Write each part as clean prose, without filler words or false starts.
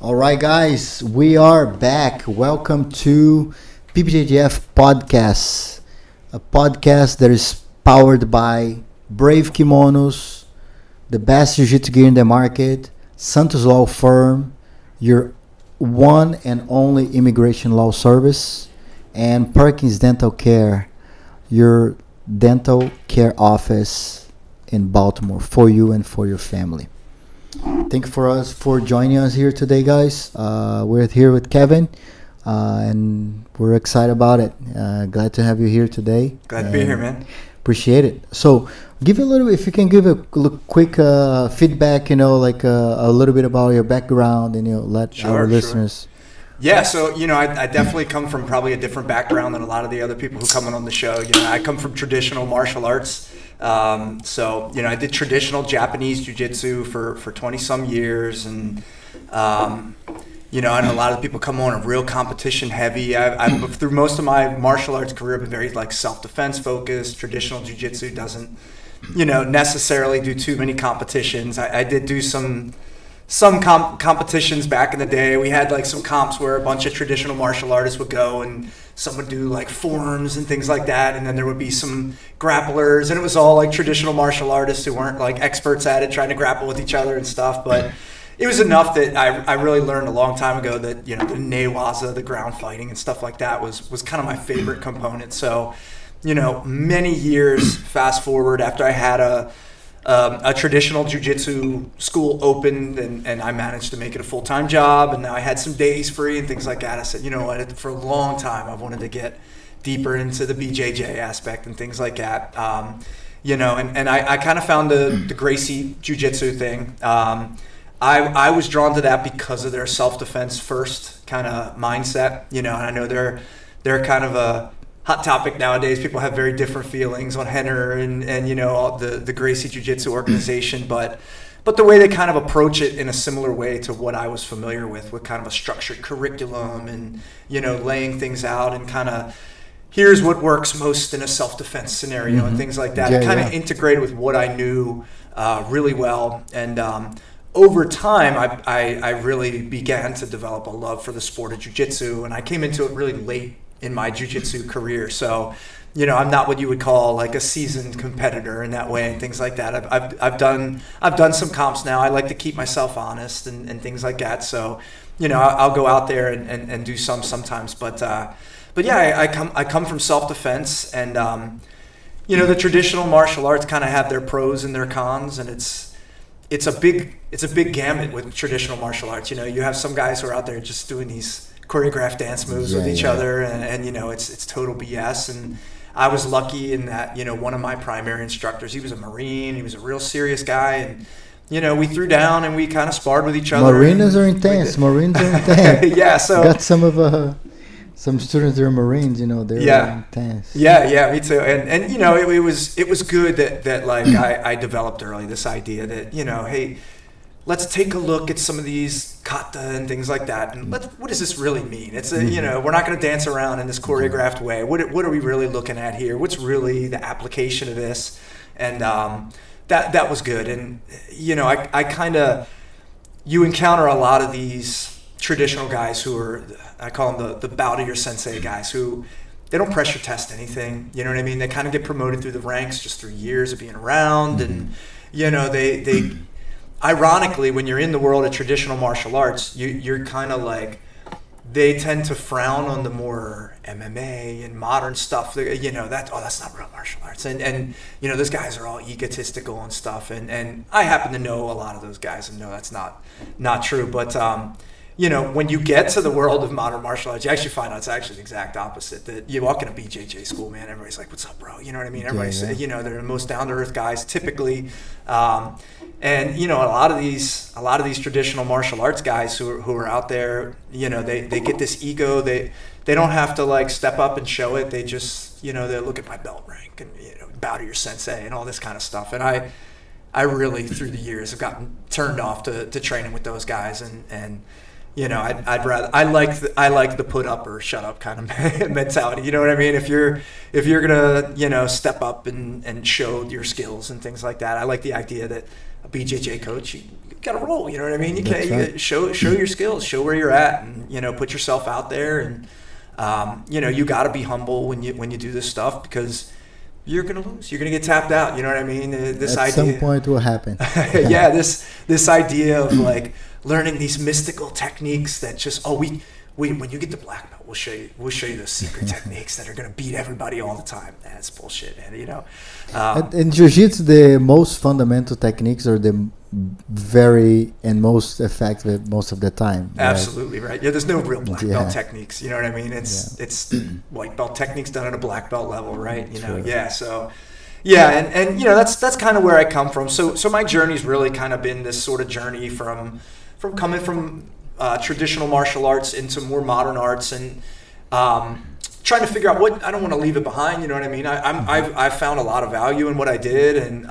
All right, guys, we are back. Welcome to PBJJF Podcast, a podcast that is powered by Brave Kimonos, the best jiu-jitsu gear in the market, Santos Law Firm, your one and only immigration law service, and Perkins Dental Care, your dental care office in Baltimore for you and for your family. Thank you for joining us here today, guys. We're here with Kevin, and we're excited about it. Glad to have you here today. Glad to be here, man. Appreciate it. So, if you can give a quick feedback, a little bit about your background, and let our listeners. Yeah, so I definitely come from probably a different background than a lot of the other people who come on the show. I come from traditional martial arts. I did traditional Japanese jiu-jitsu for 20 some years, and I know a lot of people come on are real competition heavy. I through most of my martial arts career, I've been very self-defense focused. Traditional jiu-jitsu doesn't necessarily do too many competitions. I did do some competitions back in the day. We had some comps where a bunch of traditional martial artists would go, and some would do forms and things like that, and then there would be some grapplers, and it was all traditional martial artists who weren't experts at it, trying to grapple with each other and stuff. But it was enough that I really learned a long time ago that the newaza, the ground fighting and stuff like that was kind of my favorite component. So many years fast forward after I had a traditional jiu-jitsu school opened, and I managed to make it a full-time job, and now I had some days free and things like that. I said, for a long time I wanted to get deeper into the BJJ aspect and things like that. And I kind of found the Gracie jiu-jitsu thing. I was drawn to that because of their self-defense first kind of mindset, and I know they're kind of a hot topic nowadays. People have very different feelings on Henner and all the Gracie Jiu-Jitsu organization, but the way they kind of approach it in a similar way to what I was familiar with kind of a structured curriculum and laying things out and kind of here's what works most in a self-defense scenario and things like that. It kind of integrated with what I knew really well, and over time I really began to develop a love for the sport of jiu-jitsu, and I came into it really late in my jiu-jitsu career. So, I'm not what you would call a seasoned competitor in that way and things like that. I've done some comps now. I like to keep myself honest and things like that. So, I'll go out there and do sometimes. But yeah, I come from self-defense, and the traditional martial arts kind of have their pros and their cons, and it's a big gamut with traditional martial arts. You have some guys who are out there just doing these choreographed dance moves with each other, and it's total BS. And I was lucky in that one of my primary instructors, he was a Marine, he was a real serious guy, and we threw down and we kind of sparred with each other. Marines are intense. Yeah, so got some of some students that are Marines, they're intense. Yeah, me too. And it was good that I developed early this idea that hey, let's take a look at some of these kata and things like that, and what does this really mean? It's we're not going to dance around in this choreographed way. What are we really looking at here? What's really the application of this? And that was good. And I kind of, you encounter a lot of these traditional guys who are, I call them the bow to your sensei guys, who they don't pressure test anything. You know what I mean? They kind of get promoted through the ranks just through years of being around, and they ironically, when you're in the world of traditional martial arts, you're kind of they tend to frown on the more MMA and modern stuff. That's not real martial arts. And those guys are all egotistical and stuff. And I happen to know a lot of those guys and know that's not true. But, when you get to the world of modern martial arts, you actually find out it's actually the exact opposite. That you walk in a BJJ school, man, everybody's like, what's up, bro? You know what I mean? Everybody's, they're the most down-to-earth guys typically. And a lot of these traditional martial arts guys who are out there, they get this ego. They don't have to step up and show it. They just they look at my belt rank and bow to your sensei and all this kind of stuff. And I really through the years have gotten turned off to training with those guys, and I'd rather I like the put up or shut up kind of mentality. You know what I mean? If you're gonna step up and show your skills and things like that, I like the idea that a BJJ coach, got to roll. You know what I mean? You That's can't right. show your skills, show where you're at, and put yourself out there. And you got to be humble when you do this stuff, because you're gonna lose. You're gonna get tapped out. You know what I mean? This At idea. some point will happen. Yeah, this idea of like learning these mystical techniques that just we when you get to black belt, we'll show you the secret techniques that are gonna beat everybody all the time. That's bullshit, man. In jiu-jitsu, the most fundamental techniques are the very and most effective most of the time. Right? Absolutely right. Yeah, there's no real black belt techniques. You know what I mean? It's white belt techniques done at a black belt level, right? Yeah. So, and that's kind of where I come from. So my journey's really kind of been this sort of journey from coming from traditional martial arts into more modern arts, and trying to figure out what I don't want to leave it behind. You know what I mean? I've found a lot of value in what I did, and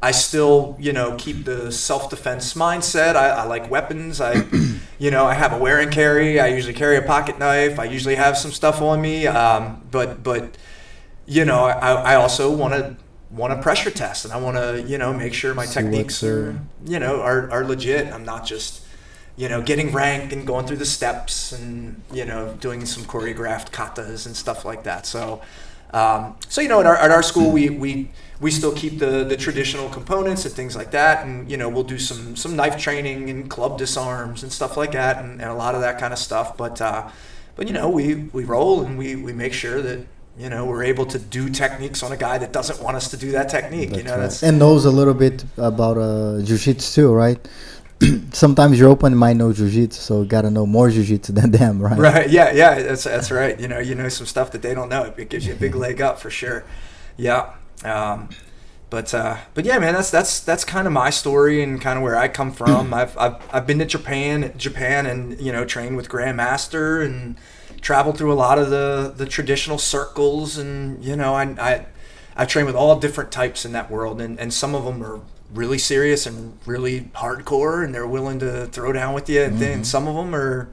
I still, keep the self-defense mindset. I like weapons. I have a wear and carry. I usually carry a pocket knife. I usually have some stuff on me. But I also want to pressure test, and I want to, make sure my techniques are legit. I'm not just, getting rank and going through the steps and, doing some choreographed katas and stuff like that. So at our school, we still keep the traditional components and things like that, and we'll do some knife training and club disarms and stuff like that, and a lot of that kind of stuff. But we roll, and we make sure that we're able to do techniques on a guy that doesn't want us to do that technique. That's and knows a little bit about jiu-jitsu too, right? Sometimes your opponent might know jiu-jitsu, so you got to know more jiu-jitsu than them, right? Right. Yeah. That's right. You know some stuff that they don't know. It gives you a big leg up for sure. Yeah. But yeah, man, that's kind of my story and kind of where I come from. I've been to Japan and trained with Grandmaster and traveled through a lot of the traditional circles, and I've trained with all different types in that world, and some of them are really serious and really hardcore, and they're willing to throw down with you, and then some of them are,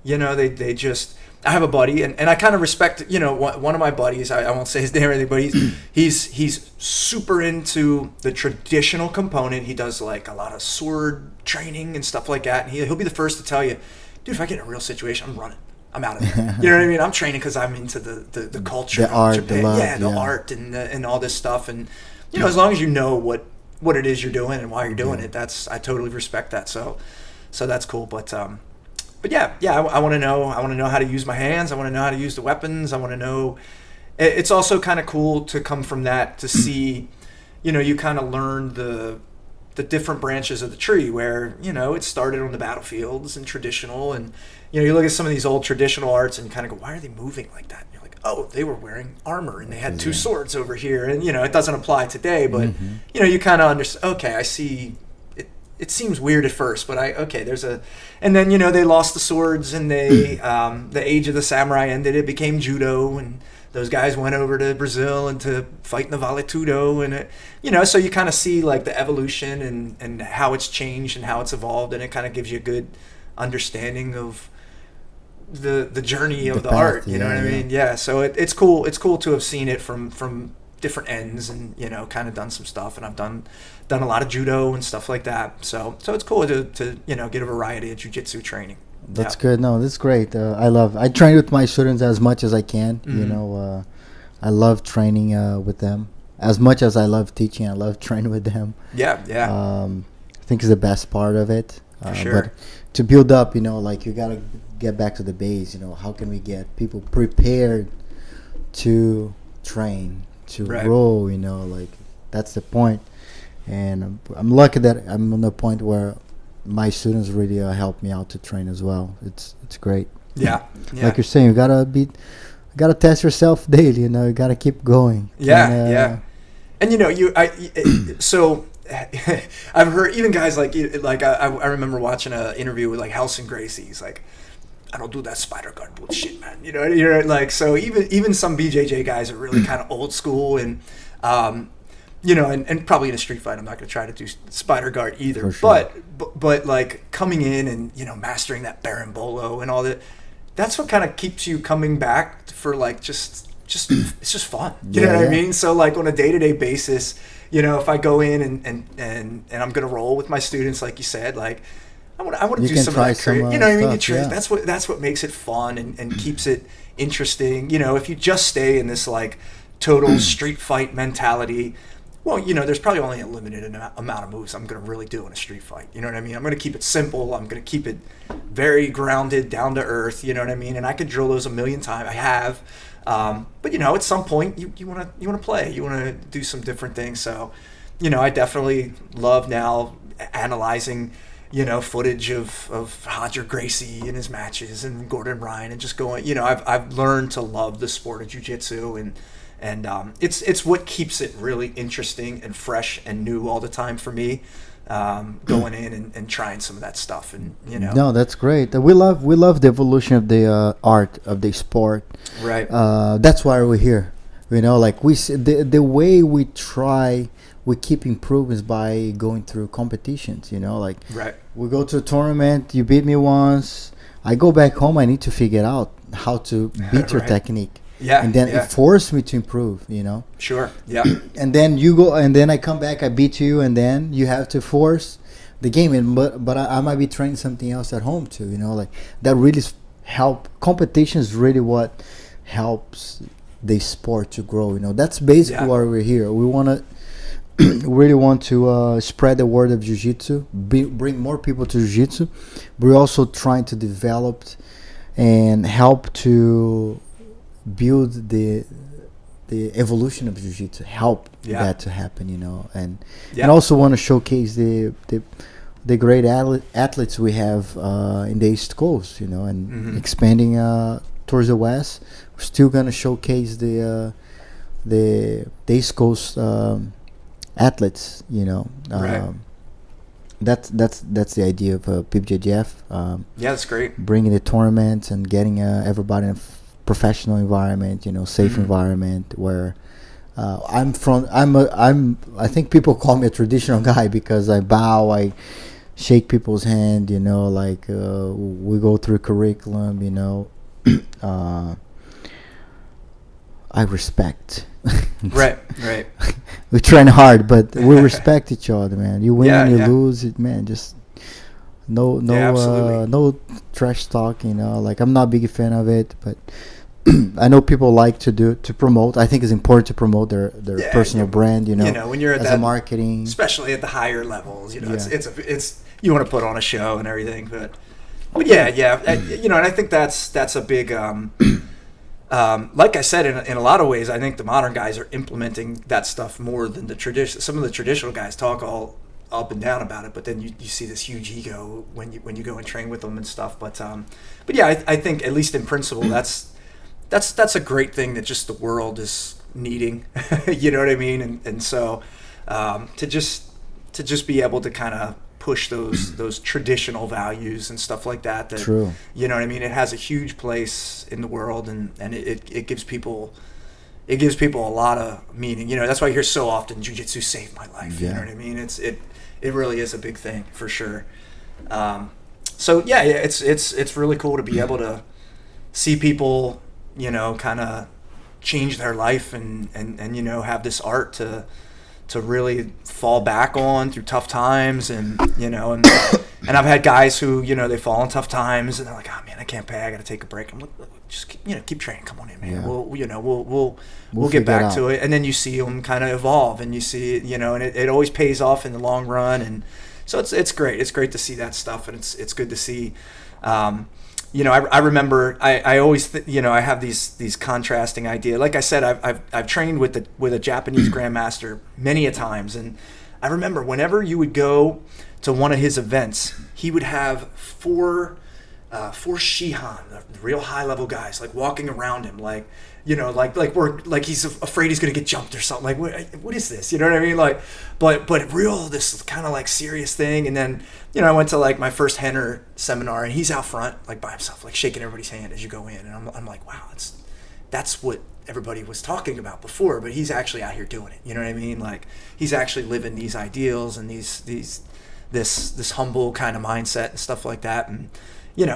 they just. I have a buddy, and I kind of respect, one of my buddies. I won't say his name or anything, but he's super into the traditional component. He does like a lot of sword training and stuff like that, and he'll be the first to tell you, dude, if I get in a real situation, I'm running. I'm out of there. You know what I mean? I'm training because I'm into the culture, the art, Japan. the love, the art and all this stuff, and as long as you know what it is you're doing and why you're doing it, I totally respect that. So that's cool, but yeah, I want to know. I want to know how to use my hands. I want to know how to use the weapons. I want to know. It's also kind of cool to come from that to see, you kind of learn the different branches of the tree where it started on the battlefields and traditional, and you look at some of these old traditional arts and kind of go, why are they moving like that? And you're like, oh, they were wearing armor and they had two swords over here, and it doesn't apply today, but you kind of understand. Okay, I see. It seems weird at first, but and then they lost the swords, and they the age of the samurai ended. It became judo, and those guys went over to Brazil and to fight in the Vale Tudo, and so you kind of see like the evolution and how it's changed and how it's evolved, and it kind of gives you a good understanding of the journey of the art. You know what I mean? Yeah. So it's cool. It's cool to have seen it from different ends, and kind of done some stuff, and I've done a lot of judo and stuff like that, so it's cool to get a variety of jiu-jitsu training. That's good. No, that's great. I train with my students as much as I can. I love training with them as much as I love teaching. I love training with them. Yeah. I think it's the best part of it. For sure. But to build up, like you gotta get back to the base. How can we get people prepared to train, to roll? Like that's the point. And I'm lucky that I'm on the point where my students really help me out to train as well. It's great. Yeah. Like you're saying, you gotta test yourself daily. You gotta keep going. Yeah. And so I've heard even guys like I remember watching an interview with like Helson Gracie. He's like, I don't do that spider guard bullshit, man. Like, so even some BJJ guys are really kind of old school, and and probably in a street fight, I'm not going to try to do spider guard either. For sure. But like coming in and mastering that berimbolo and all that, that's what kind of keeps you coming back for like just it's just fun. You know what I mean? So like on a day-to-day basis, if I go in and I'm going to roll with my students, like you said, like I want to do some of that some, you know what I mean? stuff, yeah. That's what makes it fun and keeps it interesting. If you just stay in this like total street fight mentality, well, there's probably only a limited amount of moves I'm going to really do in a street fight. You know what I mean? I'm going to keep it simple. I'm going to keep it very grounded, down to earth. You know what I mean? And I could drill those a million times. I have. But at some point you want to play. You want to do some different things. So, I definitely love now analyzing, footage of Roger Gracie in his matches and Gordon Ryan and just going. I've learned to love the sport of jiu-jitsu and it's what keeps it really interesting and fresh and new all the time for me, going in and trying some of that stuff. And No, that's great. We love the evolution of the art of the sport. Right. That's why we're here. Like we see the way we keep improving is by going through competitions. Like right. We go to a tournament. You beat me once. I go back home. I need to figure out how to beat your technique. Yeah, and then it forced me to improve, Sure, yeah. And then you go, and then I come back, I beat you, and then you have to force the game. And but I might be trying something else at home too, like that really help. Competition is really what helps the sport to grow. That's basically why we're here. We really want to spread the word of jiu-jitsu, bring more people to jiu-jitsu. We're also trying to develop and help to build the evolution of jiu-jitsu, help that to happen, and also want to showcase the great athletes we have in the East Coast, and expanding towards the West. We're still gonna showcase the East Coast athletes, Right. That's the idea of PBJJF. That's great. Bringing the tournaments and getting everybody in a professional environment, safe environment where I'm from. I think people call me a traditional guy because I bow, I shake people's hand, like we go through curriculum, I respect. Right. We train hard, but we respect each other, man. You win and you lose, it, man. Just no trash talk, Like I'm not a big fan of it, but I know people like to promote. I think it's important to promote their personal brand, when you're at as that a marketing, especially at the higher levels, it's you want to put on a show and everything, but and I think that's a big. Like I said, in a lot of ways, I think the modern guys are implementing that stuff more than the tradition. Some of the traditional guys talk all up and down about it, but then you see this huge ego when you go and train with them and stuff. But I think at least in principle, that's a great thing that just the world is needing. You know what I mean? And so to just be able to kind of push those traditional values and stuff like that. True. You know what I mean? It has a huge place in the world, and it gives people a lot of meaning. That's why you hear so often jiu-jitsu saved my life. You know what I mean? It really is a big thing for sure. It's really cool to be able to see people, kind of change their life and have this art to really fall back on through tough times, and I've had guys who they fall in tough times and they're like, oh man, I can't pay, I got to take a break. I'm like, just keep training, come on in, man. We'll get back to it, and then you see them kind of evolve, and you see and it always pays off in the long run, and so it's great. It's great to see that stuff, and it's good to see. I remember I always I have these contrasting ideas. Like I said, I've trained with a Japanese grandmaster many a times, and I remember whenever you would go to one of his events, he would have four shihan, the real high level guys, like walking around him, like like he's afraid he's gonna get jumped or something. Like what is this? You know what I mean? Like, but real, this kind of like serious thing. And then I went to like my first Henner seminar, and he's out front like by himself, like shaking everybody's hand as you go in, and I'm like, wow, that's what everybody was talking about before, but he's actually out here doing it. You know what I mean? Like he's actually living these ideals and this humble kind of mindset and stuff like that. And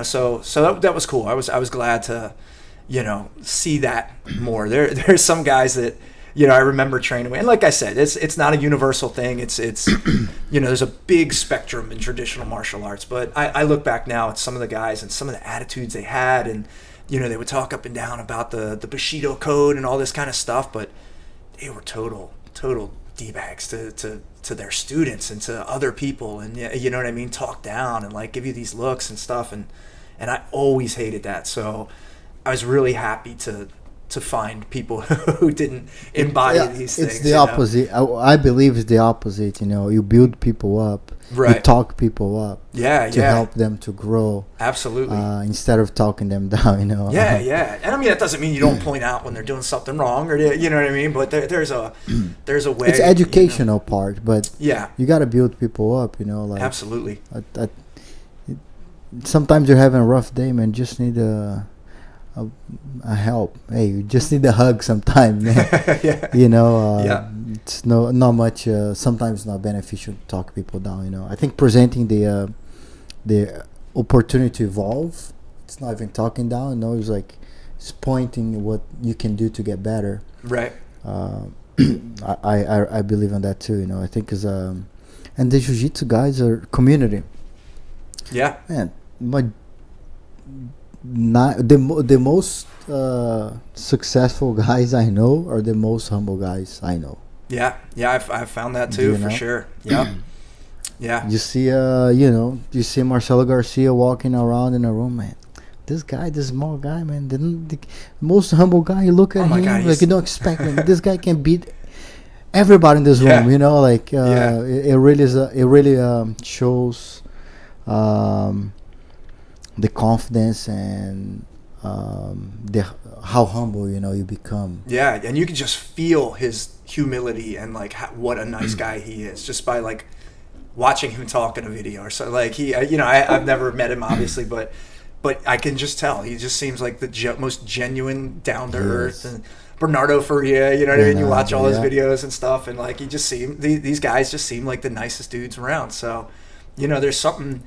so that was cool. I was glad to see that more. There's some guys that I remember training with, and like I said, it's not a universal thing. It's there's a big spectrum in traditional martial arts. But I look back now at some of the guys and some of the attitudes they had, and they would talk up and down about the Bushido code and all this kind of stuff, but they were total D-bags to their students and to other people, and you know what I mean, talk down and like give you these looks and stuff, and I always hated that. So I was really happy to find people who didn't embody these things. It's the opposite. I believe it's the opposite. You build people up. Right. You talk people up. Yeah, to help them to grow. Absolutely. Instead of talking them down. Yeah, yeah. And I mean, that doesn't mean you don't point out when they're doing something wrong, or you know what I mean. But there's a way. It's educational part, but yeah, you got to build people up. Like absolutely. Sometimes you're having a rough day, man. Just need a help. Hey, you just need a hug sometimes, man. Yeah. It's not much. Sometimes not beneficial to talk people down. I think presenting the opportunity to evolve. It's not even talking down. It's like it's pointing what you can do to get better. Right. I believe in that too. I think and the jiu-jitsu guys are community. Yeah. Man, the most successful guys I know are the most humble guys I know. Yeah, I've found that too, for sure. Yeah, yeah. You see, you see Marcelo Garcia walking around in a room, man. This small guy, man, the most humble guy. You look at him, God, like you don't expect him. This guy can beat everybody in this room. It really shows the confidence and how humble you become. Yeah, and you can just feel his humility and like what a nice guy he is just by like watching him talk in a video or so. Like I've never met him obviously, but I can just tell he just seems like the most genuine, down to earth. And Bernardo Faria, you know what I mean? You watch all his videos and stuff, and like these guys just seem like the nicest dudes around. So there's something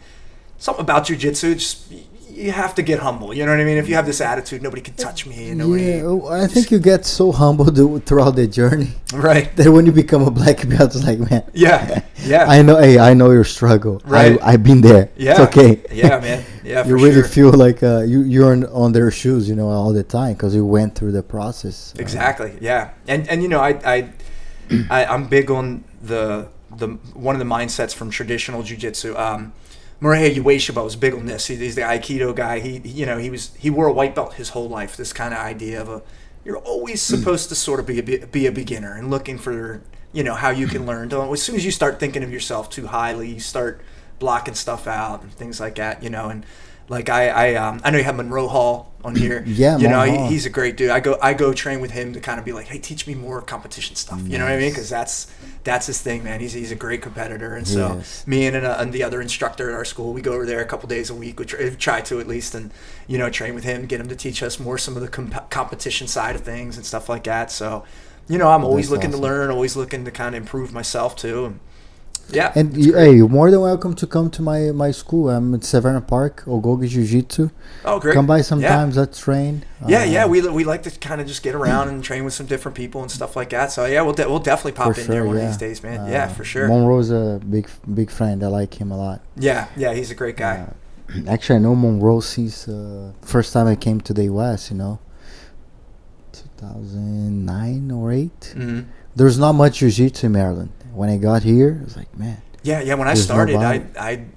about jiu-jitsu. Just you have to get humble. You know what I mean? If you have this attitude, nobody can touch me. I think you get so humble throughout the journey, right? That when you become a black belt, it's like, man, yeah. I know. Hey, I know your struggle. Right. I've been there. Yeah. It's okay. Yeah, man. Yeah, you really feel like you're on their shoes, all the time because you went through the process. Exactly. Yeah, and I'm big on the one of the mindsets from traditional jiu-jitsu. Morihei Ueshiba was big on this. He's the Aikido guy. He wore a white belt his whole life. This kind of idea of you're always supposed to sort of be a beginner and looking for how you can learn. As soon as you start thinking of yourself too highly, you start blocking stuff out and things like that. And like I know you have Monroe Hall on here. Yeah, he's a great dude. I go train with him to kind of be like, hey, teach me more competition stuff. You know what I mean? Because that's his thing, man. He's a great competitor, and so me and the other instructor at our school, we go over there a couple days a week. We try to at least, and train with him, get him to teach us more some of the competition side of things and stuff like that. So, I'm always looking to learn, always looking to kind of improve myself too. And, yeah, and you're more than welcome to come to my school. I'm at Severna Park, Ogogi Jiu-Jitsu. Oh, great! Come by sometimes. Let's train. We like to kind of just get around and train with some different people and stuff like that. So yeah, we'll definitely pop in there one of these days, man. For sure. Monroe's a big friend. I like him a lot. Yeah, he's a great guy. Actually, I know Monroe since first time I came to the U.S. 2009 or 8. Mm-hmm. There's not much jiu-jitsu in Maryland. When I got here, I was like, man. Yeah. When I started, I'm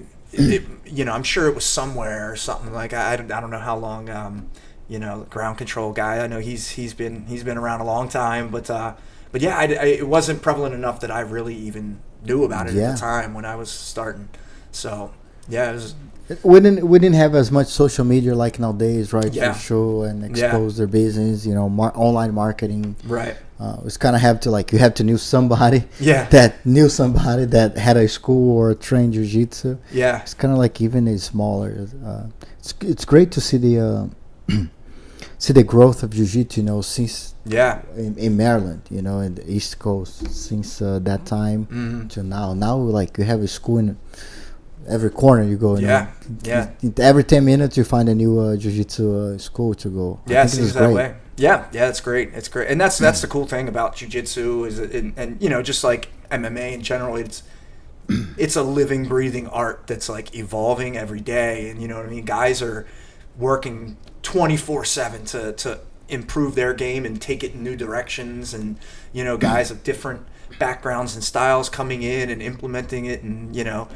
sure it was somewhere or something. Like I don't know how long. Ground control guy. I know he's been around a long time, but yeah, it wasn't prevalent enough that I really even knew about it at the time when I was starting. So yeah, it was. We didn't have as much social media like nowadays, right? Yeah. To show and expose their business, online marketing. Right. It's kind of you have to know somebody. Yeah. That knew somebody that had a school or trained jiu-jitsu. Yeah. It's kind of like even a smaller. It's great to see the growth of jiu-jitsu, since in Maryland, in the East Coast, since that time to now. Now you have a school in every corner you go. Every 10 minutes you find a new jiu-jitsu school to go. Yeah, it seems that way. Yeah, it's great. It's great, and that's the cool thing about jiu-jitsu is, and you know, just like MMA in general, it's a living, breathing art that's like evolving every day, and you know what I mean. Guys are working 24/7 to improve their game and take it in new directions, and you know, guys of different backgrounds and styles coming in and implementing it, and you know.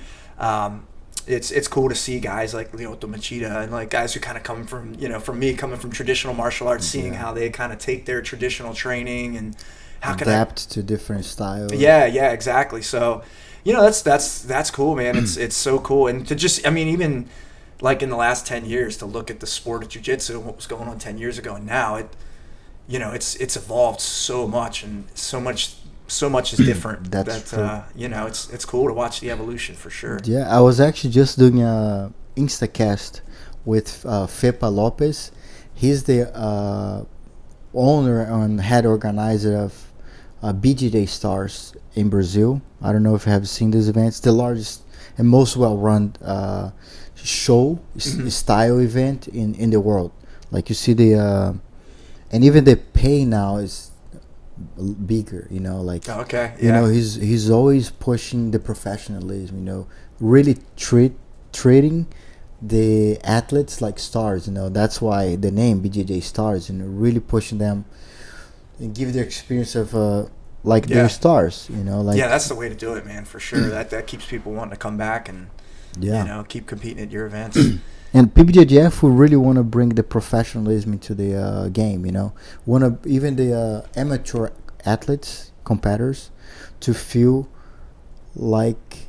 It's cool to see guys like Lyoto Machida and like guys who kind of come from, you know, from me coming from traditional martial arts, seeing how they kind of take their traditional training and how adapt to different styles. Yeah, exactly. So, you know, that's cool, man. It's so cool, and to just, I mean, even like in the last 10 years to look at the sport of jiu-jitsu and what was going on 10 years ago, and now you know, it's evolved so much, and so much is different. That's true. You know, it's cool to watch the evolution for sure. Yeah, I was actually just doing a Instacast with Fepa Lopez. He's the owner and head organizer of BJJ Stars in Brazil. I don't know if you have seen this event. It's the largest and most well-run show style event in the world. Like you see and even the pay now is bigger, you know, like you know, he's always pushing the professionalism, you know, really treating the athletes like stars, you know. That's why the name BJJ Stars, you know, really pushing them and give their experience of like their stars, you know, like that's the way to do it, man, for sure. That keeps people wanting to come back and you know, keep competing at your events. And PBJJF, we really want to bring the professionalism into the game, you know. Even the amateur athletes, competitors, to feel like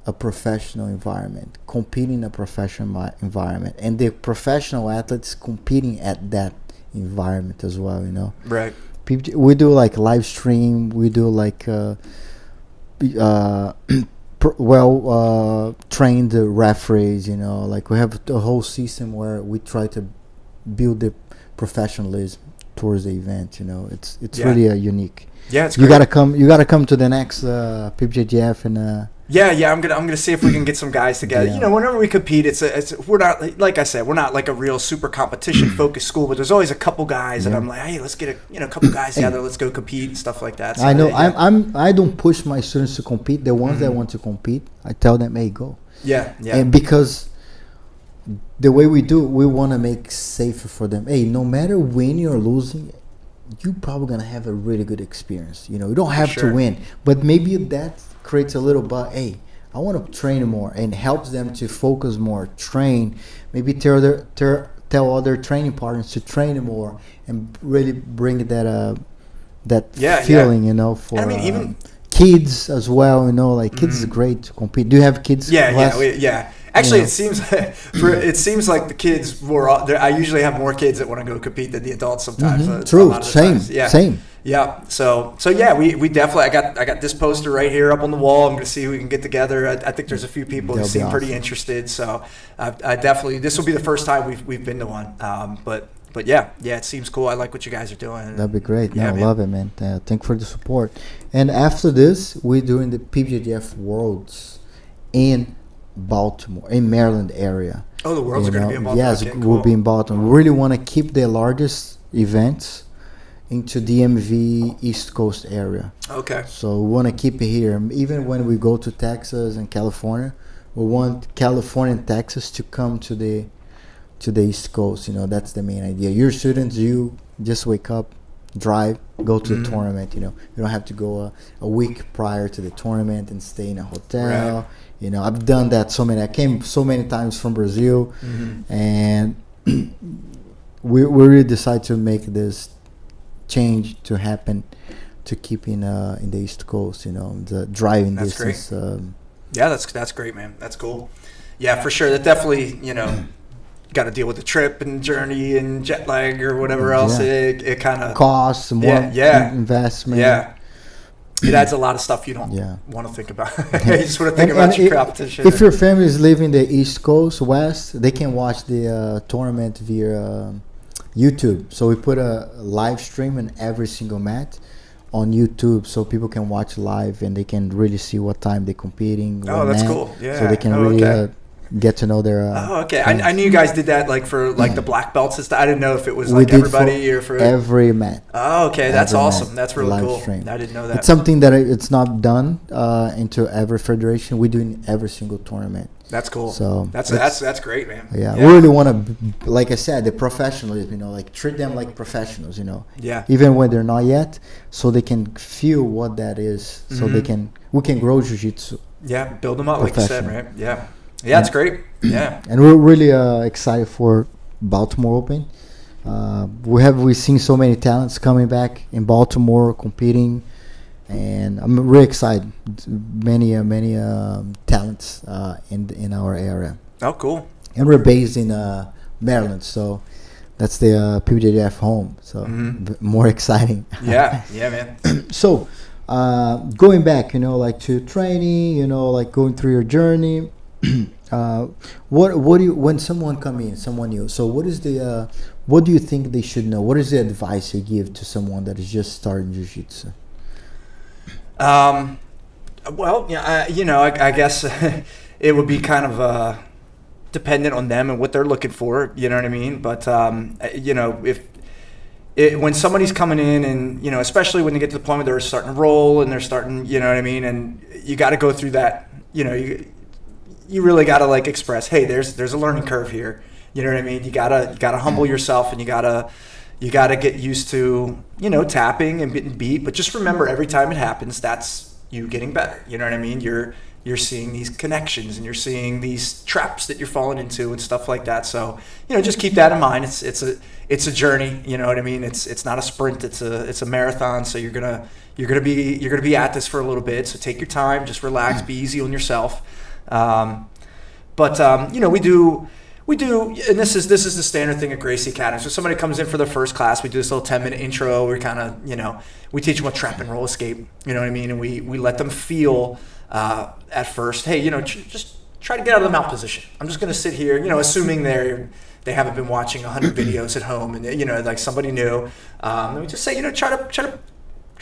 a professional environment, competing in a professional environment, and the professional athletes competing at that environment as well, you know. Right. We do like live stream. We do like trained referees, you know, like we have the whole system where we try to build the professionalism towards the event, you know. It's really unique. Yeah, it's great. You gotta come to the next PBJJF and I'm gonna see if we can get some guys together. You know, whenever we compete, we're not, like I said, we're not like a real super competition focused school, but there's always a couple guys that I'm like, hey, let's get a couple guys together, let's go compete and stuff like that. So I know I don't push my students to compete. The ones that want to compete, I tell them, hey, go. Yeah. And because the way we do, we want to make safer for them. Hey, no matter when you're losing, you're probably gonna have a really good experience. You know, you don't have to win, but maybe that creates a little buzz. Hey, I want to train more, and helps them to focus more, train. Maybe tell other training partners to train more, and really bring that feeling, you know, for even kids as well. You know, like kids is great to compete. Do you have kids? Yeah. Actually, it seems like the kids I usually have more kids that want to go compete than the adults sometimes. True. Same. Yeah. So yeah, we definitely. I got this poster right here up on the wall. I'm going to see who we can get together. I think there's a few people who seem pretty interested. So I definitely, this will be the first time we've been to one. But yeah, it seems cool. I like what you guys are doing. That'd be great. Yeah, I love it, man. Thank you for the support. And after this, we're doing the PBJJF Worlds in Baltimore, in Maryland area. Oh, the Worlds are going to be in Baltimore. Yes, we'll be in Baltimore. We really want to keep the largest events into DMV East Coast area. Okay. So we want to keep it here. Even when we go to Texas and California, we want California and Texas to come to the East Coast. You know, that's the main idea. Your students, you just wake up, drive, go to the tournament. You know, you don't have to go a week prior to the tournament and stay in a hotel. Right. You know, I've done that so many. I came so many times from Brazil, and we really decided to make this change to happen, to keep in the East Coast. You know, the driving distance. Yeah, that's great, man. That's cool. Yeah, for sure. That definitely, you know, got to deal with the trip and journey and jet lag or whatever else. It kind of costs more investment. Yeah. It adds a lot of stuff you don't want to think about. You just want to think about your competition. If your family is living the East Coast, West, they can watch the tournament via YouTube. So we put a live stream in every single match on YouTube, so people can watch live and they can really see what time they're competing. Oh, that's cool. Yeah. So they can really get to know their. Oh, okay. I knew you guys did that like for like the black belts and stuff. I didn't know if it was We like did everybody or for every mat. Oh, okay. That's Every awesome. mat, That's really live cool. stream. I didn't know that. It's something that it's not done into every federation. We do in every single tournament. That's cool. So that's great, man. Yeah, we really want to, like I said, the professionalism. Like treat them like professionals. Yeah. Even when they're not yet, so they can feel what that is. So we can grow jiu-jitsu. Yeah, build them up, like you said, right? Yeah. Yeah, it's great. Yeah. And we're really excited for Baltimore Open. We've seen so many talents coming back in Baltimore competing, and I'm really excited. Many talents in our area. Oh, cool. And we're based in Maryland, so that's the PBJJF home. So more exciting. Yeah, man. So going back, like to training, like going through your journey. What do you, when someone come in, someone new, so what do you think they should know? What is the advice you give to someone that is just starting jiu-jitsu? Well, I guess it would be kind of dependent on them and what they're looking for, you know what I mean? But when somebody's coming in and, especially when they get to the point where they're starting to roll and they're starting, you know what I mean? And you got to go through that, you really got to like express, hey, there's a learning curve here. You know what I mean? You gotta humble yourself, and you gotta get used to, tapping and getting beat. But just remember, every time it happens, that's you getting better. You know what I mean? You're seeing these connections, and you're seeing these traps that you're falling into and stuff like that. So, just keep that in mind. It's a journey. You know what I mean? It's not a sprint. It's a marathon. So you're gonna be at this for a little bit. So take your time, just relax, be easy on yourself. We do, and this is the standard thing at Gracie Academy. So somebody comes in for their first class, we do this little 10-minute intro. We kind of, we teach them what trap and roll escape. You know what I mean? And we let them feel at first, hey, just try to get out of the mount position. I'm just going to sit here, assuming they haven't been watching 100 videos at home, and like somebody new. And we just say, try to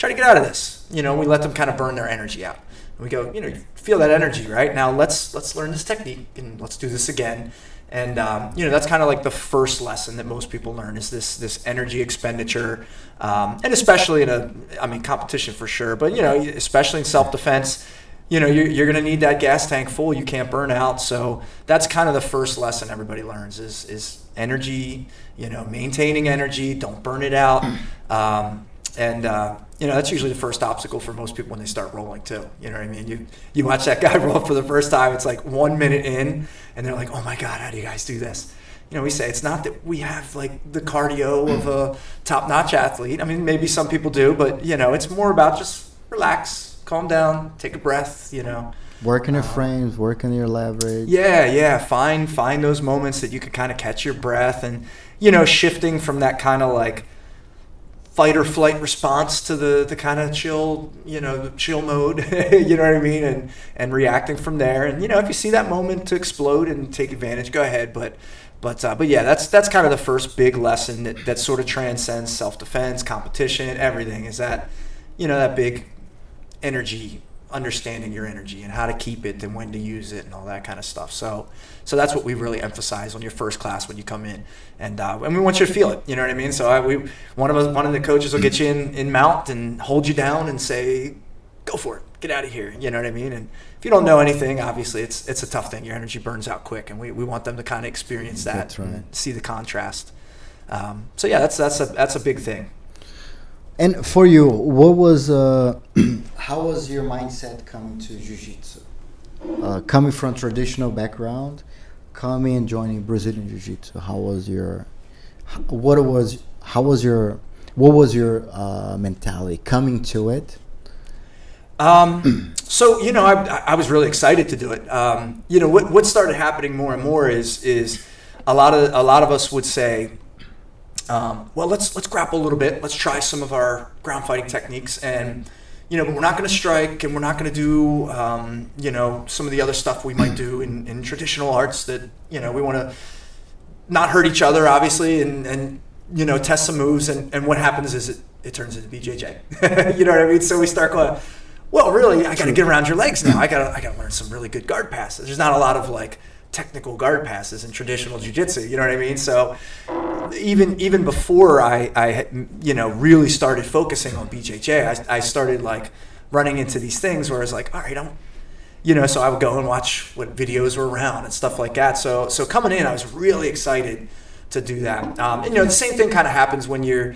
get out of this. We let them kind of burn their energy out. And we go, you feel that energy, right? Now let's learn this technique and let's do this again. And that's kind of like the first lesson that most people learn is this energy expenditure, and especially in competition for sure, but especially in self-defense, you're going to need that gas tank full. You can't burn out. So that's kind of the first lesson everybody learns is energy. Maintaining energy, don't burn it out. That's usually the first obstacle for most people when they start rolling too. You know what I mean? You watch that guy roll for the first time, it's like 1 minute in, and they're like, oh my God, how do you guys do this? We say it's not that we have like the cardio of a top-notch athlete. I mean, maybe some people do, but it's more about just relax, calm down, take a breath, Working your frames, working your leverage. Yeah. Find those moments that you can kind of catch your breath and, shifting from that kind of like fight or flight response to the kind of chill, the chill mode, you know what I mean? And reacting from there. And, if you see that moment to explode and take advantage, go ahead. But yeah, that's kind of the first big lesson that sort of transcends self-defense, competition, everything is that, that big energy, understanding your energy and how to keep it and when to use it and all that kind of stuff. So that's what we really emphasize on your first class when you come in, and we want you to feel it. You know what I mean? So one of the coaches will get you in mount and hold you down and say, "Go for it, get out of here." You know what I mean? And if you don't know anything, obviously it's a tough thing. Your energy burns out quick, and we want them to kind of experience that. That's right. And see the contrast. So yeah, that's a big thing. And for you, what was how was your mindset coming to jiu-jitsu? Coming from traditional background, coming and joining Brazilian jiu-jitsu, what was your mentality coming to it? So I was really excited to do it. What started happening more and more is a lot of us would say, well, let's grapple a little bit. Let's try some of our ground fighting techniques, and but we're not going to strike, and we're not going to do some of the other stuff we might do in traditional arts that we want to not hurt each other, obviously, and test some moves. And what happens is it turns into BJJ. You know what I mean? So we start going, well, really, I got to get around your legs now. I got to learn some really good guard passes. There's not a lot of like technical guard passes in traditional jiu-jitsu, you know what I mean? So even before I really started focusing on BJJ, I started like running into these things where I was like, all right, so I would go and watch what videos were around and stuff like that. So coming in, I was really excited to do that. And the same thing kind of happens when you're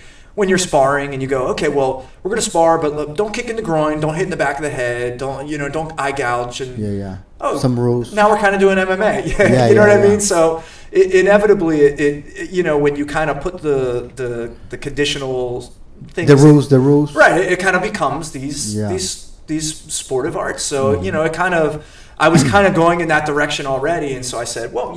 sparring and you go, okay, well, we're going to spar, but look, don't kick in the groin, don't hit in the back of the head, don't eye gouge. And some rules. Now we're kind of doing MMA. You know what I mean? So inevitably, when you kind of put the conditional things, the rules, right? It kind of becomes these sportive arts. So it kind of, I was kind of going in that direction already, and so I said, well,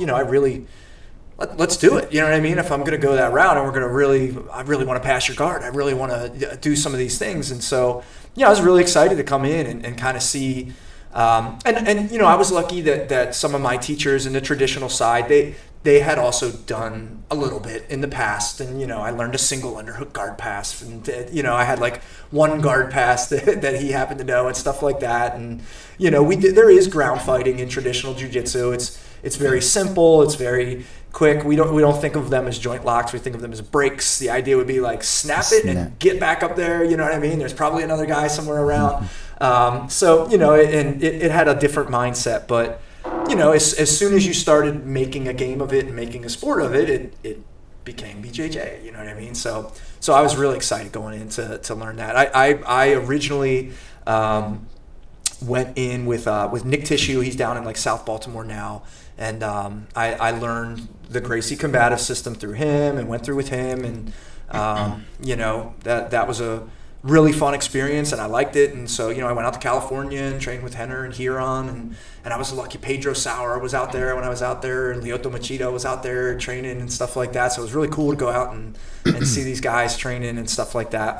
let's do it. You know what I mean? If I'm going to go that route and I really want to pass your guard. I really want to do some of these things. And so, I was really excited to come in and kind of see. I was lucky that some of my teachers in the traditional side, they had also done a little bit in the past. And, I learned a single underhook guard pass. And, I had like one guard pass that he happened to know and stuff like that. And, there is ground fighting in traditional jiu-jitsu. It's very simple. It's very quick. We don't think of them as joint locks. We think of them as breaks. The idea would be like snap it and get back up there. You know what I mean? There's probably another guy somewhere around. And it had a different mindset. But, as soon as you started making a game of it and making a sport of it, it became BJJ. You know what I mean? So I was really excited going in to learn that. I originally went in with Nick Tissue. He's down in like South Baltimore now. And I learned the Gracie combative system through him and went through with him. And, that was a really fun experience and I liked it. And so, I went out to California and trained with Henner and Huron. And I was lucky Pedro Sauer was out there when I was out there. And Lyoto Machida was out there training and stuff like that. So it was really cool to go out and see these guys training and stuff like that.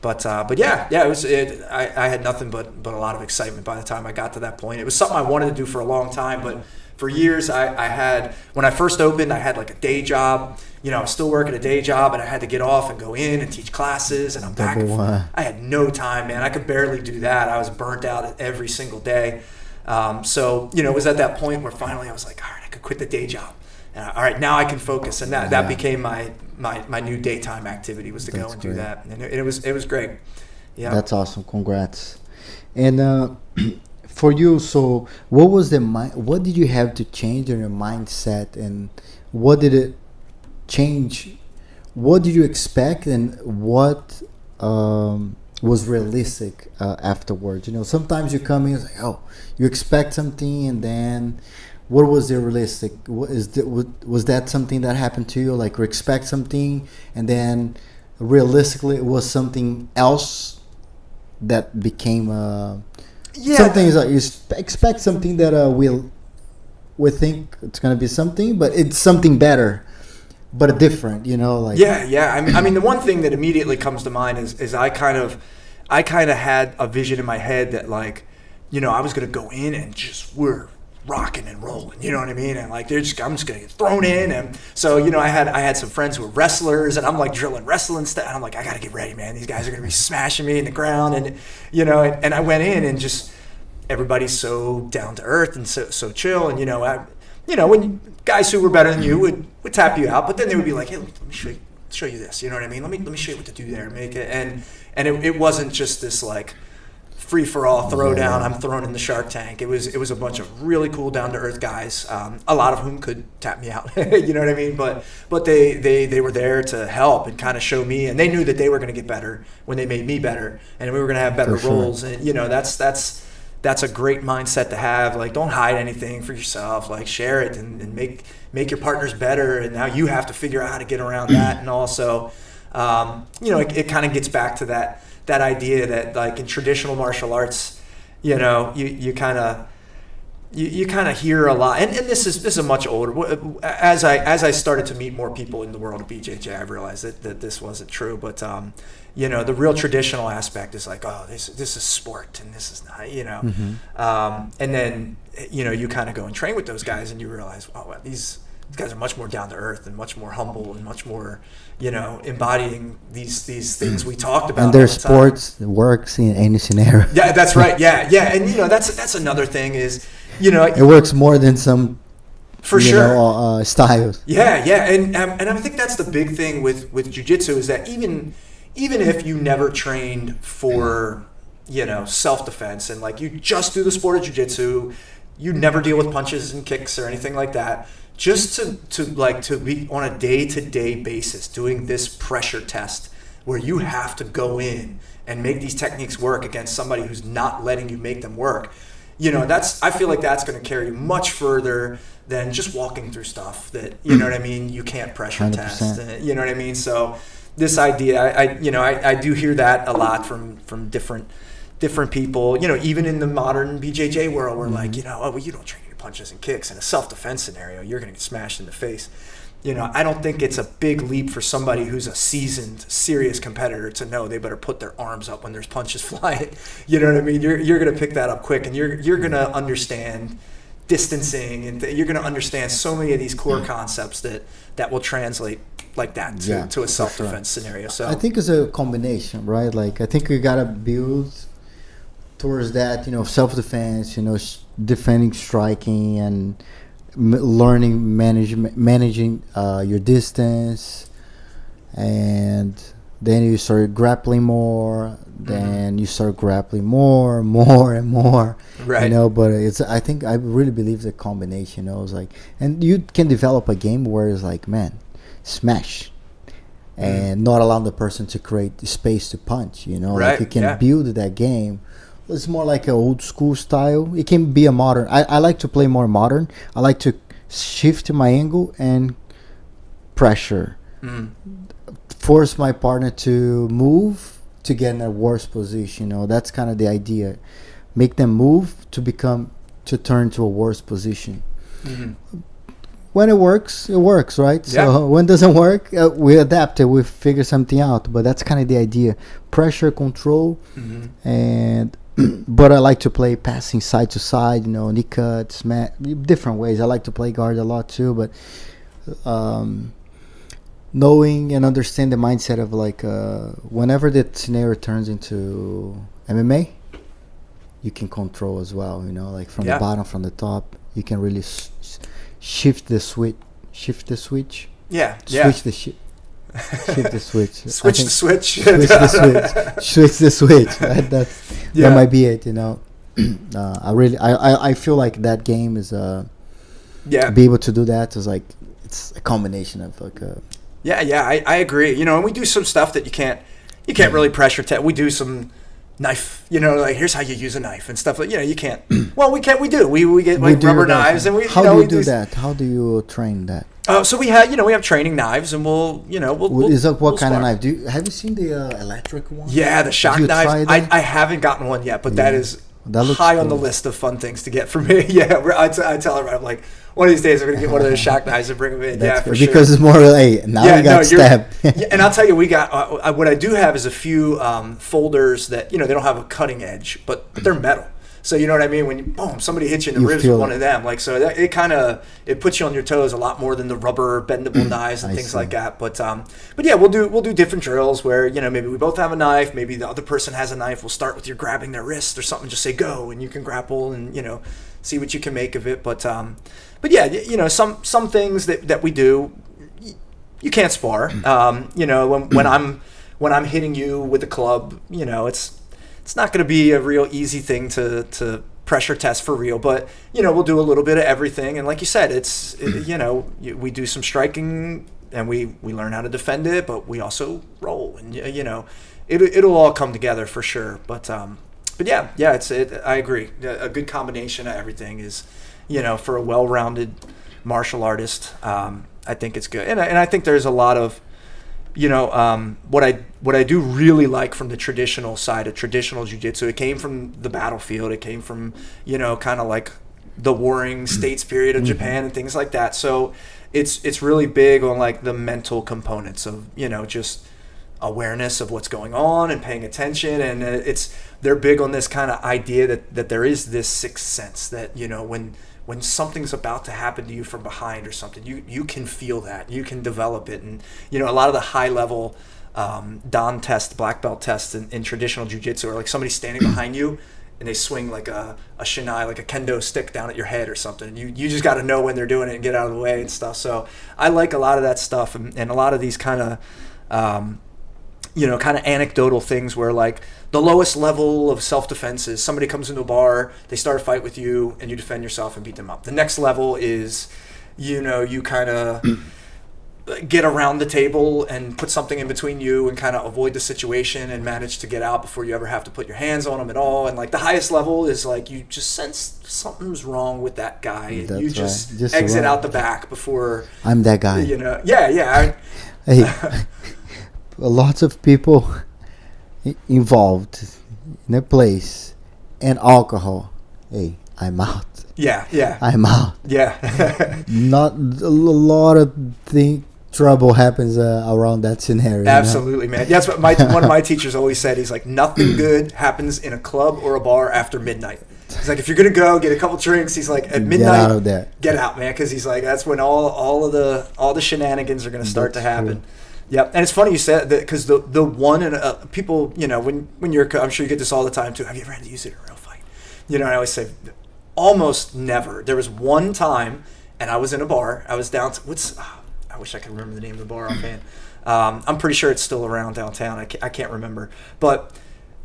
But it was. I had nothing but a lot of excitement by the time I got to that point. It was something I wanted to do for a long time, but for years I had, when I first opened, I had like a day job. I was still working a day job, and I had to get off and go in and teach classes, and I'm back. I had no time, man. I could barely do that. I was burnt out every single day. It was at that point where finally I was like, all right, I could quit the day job. And all right, now I can focus, and that became my new daytime activity was to go and do that, and it was great. Yeah, that's awesome. Congrats. And for you, so what did you have to change in your mindset, and what did it change? What did you expect, and what was realistic afterwards? Sometimes you come in and say, oh, you expect something, and then what was the realistic? Was that something that happened to you? Like, you expect something, and then realistically it was something else that became something is like you expect something that we think it's gonna be something, but it's something better, but different. I mean, the one thing that immediately comes to mind is I kind of had a vision in my head that I was gonna go in and we're rocking and rolling, you know what I mean? And I'm just gonna get thrown in, and so I had some friends who were wrestlers, and I'm like drilling wrestling stuff, and I'm like, I gotta get ready, man. These guys are gonna be smashing me in the ground, and and I went in and just everybody's so down to earth and so chill, and when guys who were better than you would tap you out, but then they would be like, hey, let me show you this, you know what I mean? Let me show you what to do there, make it, and it wasn't just this like free for all throwdown. I'm thrown in the Shark Tank. It was a bunch of really cool down to earth guys, a lot of whom could tap me out. You know what I mean? But they were there to help and kind of show me, and they knew that they were going to get better when they made me better, and we were going to have better roles. And that's a great mindset to have. Like, don't hide anything for yourself. Like, share it and make your partners better. And now you have to figure out how to get around that. And also, it kind of gets back to that idea that, like, in traditional martial arts, you kind of hear a lot, and this is much older. As I started to meet more people in the world of BJJ, I realized that this wasn't true. But the real traditional aspect is like, oh, this is sport, and this is not, and then you kind of go and train with those guys, and you realize, wow, these guys are much more down to earth and much more humble and much more, embodying these things we talked about. And their sports works in any scenario. Yeah, that's right. Yeah, and that's another thing is, it works more than some For sure. Styles. Yeah, and I think that's the big thing with jiu-jitsu is that even if you never trained for self-defense and like you just do the sport of jiu-jitsu, you never deal with punches and kicks or anything like that. Just to be on a day-to-day basis doing this pressure test where you have to go in and make these techniques work against somebody who's not letting you make them work. I feel like that's going to carry you much further than just walking through stuff that, what I mean, you can't pressure 100%. test. You know what I mean? So this idea, I do hear that a lot from different people, even in the modern BJJ world, we're like, you don't train your punches and kicks in a self-defense scenario. You're going to get smashed in the face. I don't think it's a big leap for somebody who's a seasoned, serious competitor to know they better put their arms up when there's punches flying. You know what I mean? You're going to pick that up quick, and you're going to understand distancing, and you're going to understand so many of these core concepts that will translate like that to a self-defense scenario. So I think it's a combination, right? Like I think we got to build towards that, self-defense, defending, striking, and learning managing your distance, and then you start grappling more. Then you start grappling more and more. Right. But I really believe the combination. It's like, and you can develop a game where it's like, man, smash, and not allow the person to create the space to punch. Right. Like you can build that game. It's more like an old school style. It can be a modern. I like to play more modern. I like to shift my angle and pressure. Force my partner to move to get in a worse position. That's kind of the idea. Make them move to turn to a worse position. When it works, right? Yeah. So when it doesn't work, we adapt it. We figure something out. But that's kind of the idea. Pressure, control, and but I like to play passing side to side, knee cuts, different ways. I like to play guard a lot too, but knowing and understand the mindset of like whenever the scenario turns into MMA, you can control as well, like from the bottom, from the top, you can really shift the switch. Switch the switch. Switch the switch. Switch the switch. Switch the switch. Switch the switch. That might be it. I feel like that game is be able to do that is like it's a combination of like I agree. And we do some stuff that you can't really pressure test. We do some knife, like here's how you use a knife and stuff like you can't. Well, we do. We get like rubber knives and we. How do you do that? How do you train that? So we have training knives and we'll what kind of knife? Have you seen the electric one? Yeah, the shock knives. I haven't gotten one yet, but that looks high on the list of fun things to get for me. I tell everyone, I'm like, one of these days I'm gonna get one of those shock knives and bring them in. That's for sure. Because it's more like now we got stabbed. And I'll tell you, we got what I do have is a few folders that they don't have a cutting edge, but they're metal. So you know what I mean? When somebody hits you in the ribs with one of them, like so that it puts you on your toes a lot more than the rubber bendable knives and things like that. But yeah, we'll do different drills where maybe we both have a knife, maybe the other person has a knife. We'll start with you grabbing their wrist or something, just say go, and you can grapple and see what you can make of it. But yeah, some things that we do, you can't spar. When I'm hitting you with a club, it's not going to be a real easy thing to pressure test for real, but we'll do a little bit of everything. And like you said, we do some striking and we learn how to defend it, but we also roll, and it'll all come together for sure. But yeah, I agree. A good combination of everything is, for a well-rounded martial artist, I think it's good. And I think there's a lot of what I do really like from the traditional side of traditional jiu-jitsu, it came from the battlefield. It came from, kind of like the warring states period of Japan and things like that. So it's really big on like the mental components of, just awareness of what's going on and paying attention. And they're big on this kind of idea that there is this sixth sense that, when something's about to happen to you from behind or something, you can feel that, you can develop it. And a lot of the high level Dan test, black belt tests in traditional jiu-jitsu are like somebody standing behind you and they swing like a shinai, like a kendo stick down at your head or something. And you just got to know when they're doing it and get out of the way and stuff. So I like a lot of that stuff, and a lot of these kind of, kind of anecdotal things where like the lowest level of self-defense is somebody comes into a bar, they start a fight with you, and you defend yourself and beat them up. The next level is, you kind of get around the table and put something in between you and kind of avoid the situation and manage to get out before you ever have to put your hands on them at all. And like the highest level is like you just sense something's wrong with that guy, and you just exit out the back before I'm that guy. Hey, lots of people involved in a place and alcohol. Hey, I'm out. Yeah. I'm out. Yeah. Not a lot of trouble happens around that scenario. Absolutely, man. That's what one of my teachers always said. He's like, nothing good happens in a club or a bar after midnight. He's like, if you're gonna go get a couple drinks, he's like, at midnight, get out of there. Get out, man, because he's like, that's when all the shenanigans are gonna start to happen. True. Yep, and it's funny you said that because the one and people, when you're, I'm sure you get this all the time too. Have you ever had to use it in a real fight? I always say, almost never. There was one time, and I was in a bar. I was down to I wish I could remember the name of the bar offhand. I'm pretty sure it's still around downtown. I can't remember, but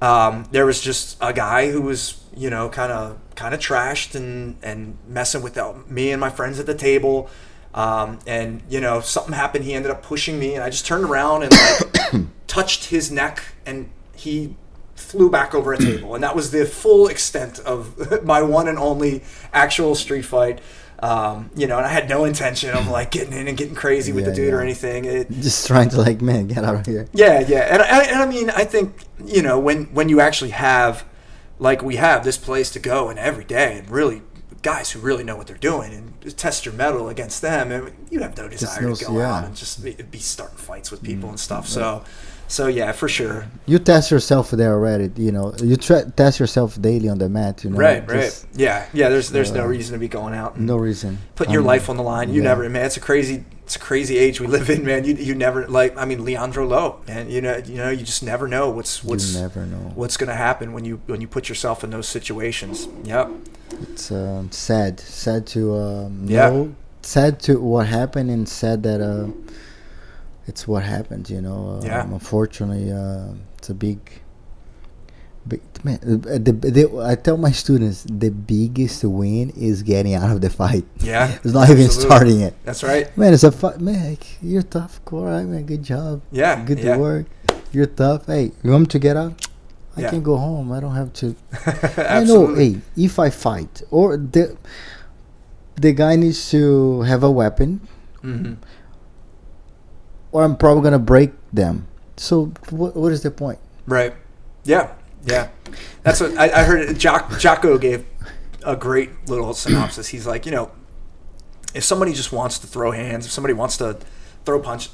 there was just a guy who was kind of trashed and messing with me and my friends at the table. And something happened. He ended up pushing me, and I just turned around and like touched his neck, and he flew back over a table. And that was the full extent of my one and only actual street fight. And I had no intention of like getting in and getting crazy with the dude or anything. Just trying to like, man, get out of here. Yeah. And I mean, I think, when you actually have, like we have this place to go and every day, and really guys who really know what they're doing and test your mettle against them, and you have no desire to go out and just be starting fights with people and stuff. So yeah, for sure. You test yourself there already. You test yourself daily on the mat. Right. Yeah. There's no reason to be going out. And no reason. Putting your life on the line. You never, man. It's a crazy age we live in, man. You never, like, I mean, Leandro Lo, man. You just never know what's going to happen when you put yourself in those situations. Yep. It's sad to know. Sad to what happened, and sad that it's what happened. Unfortunately, it's a big man. I tell my students the biggest win is getting out of the fight. Yeah, it's not even starting it. That's right, man. It's a fight, man. You're tough, Cora. Man, good job. Yeah, good work. You're tough. Hey, you want me to get out? I can go home. I don't have to. I know. Hey, if I fight, or the guy needs to have a weapon, or I'm probably gonna break them. So what is the point? Right. Yeah. That's what I heard. Jocko gave a great little synopsis. He's like, if somebody just wants to throw hands, if somebody wants to throw punch,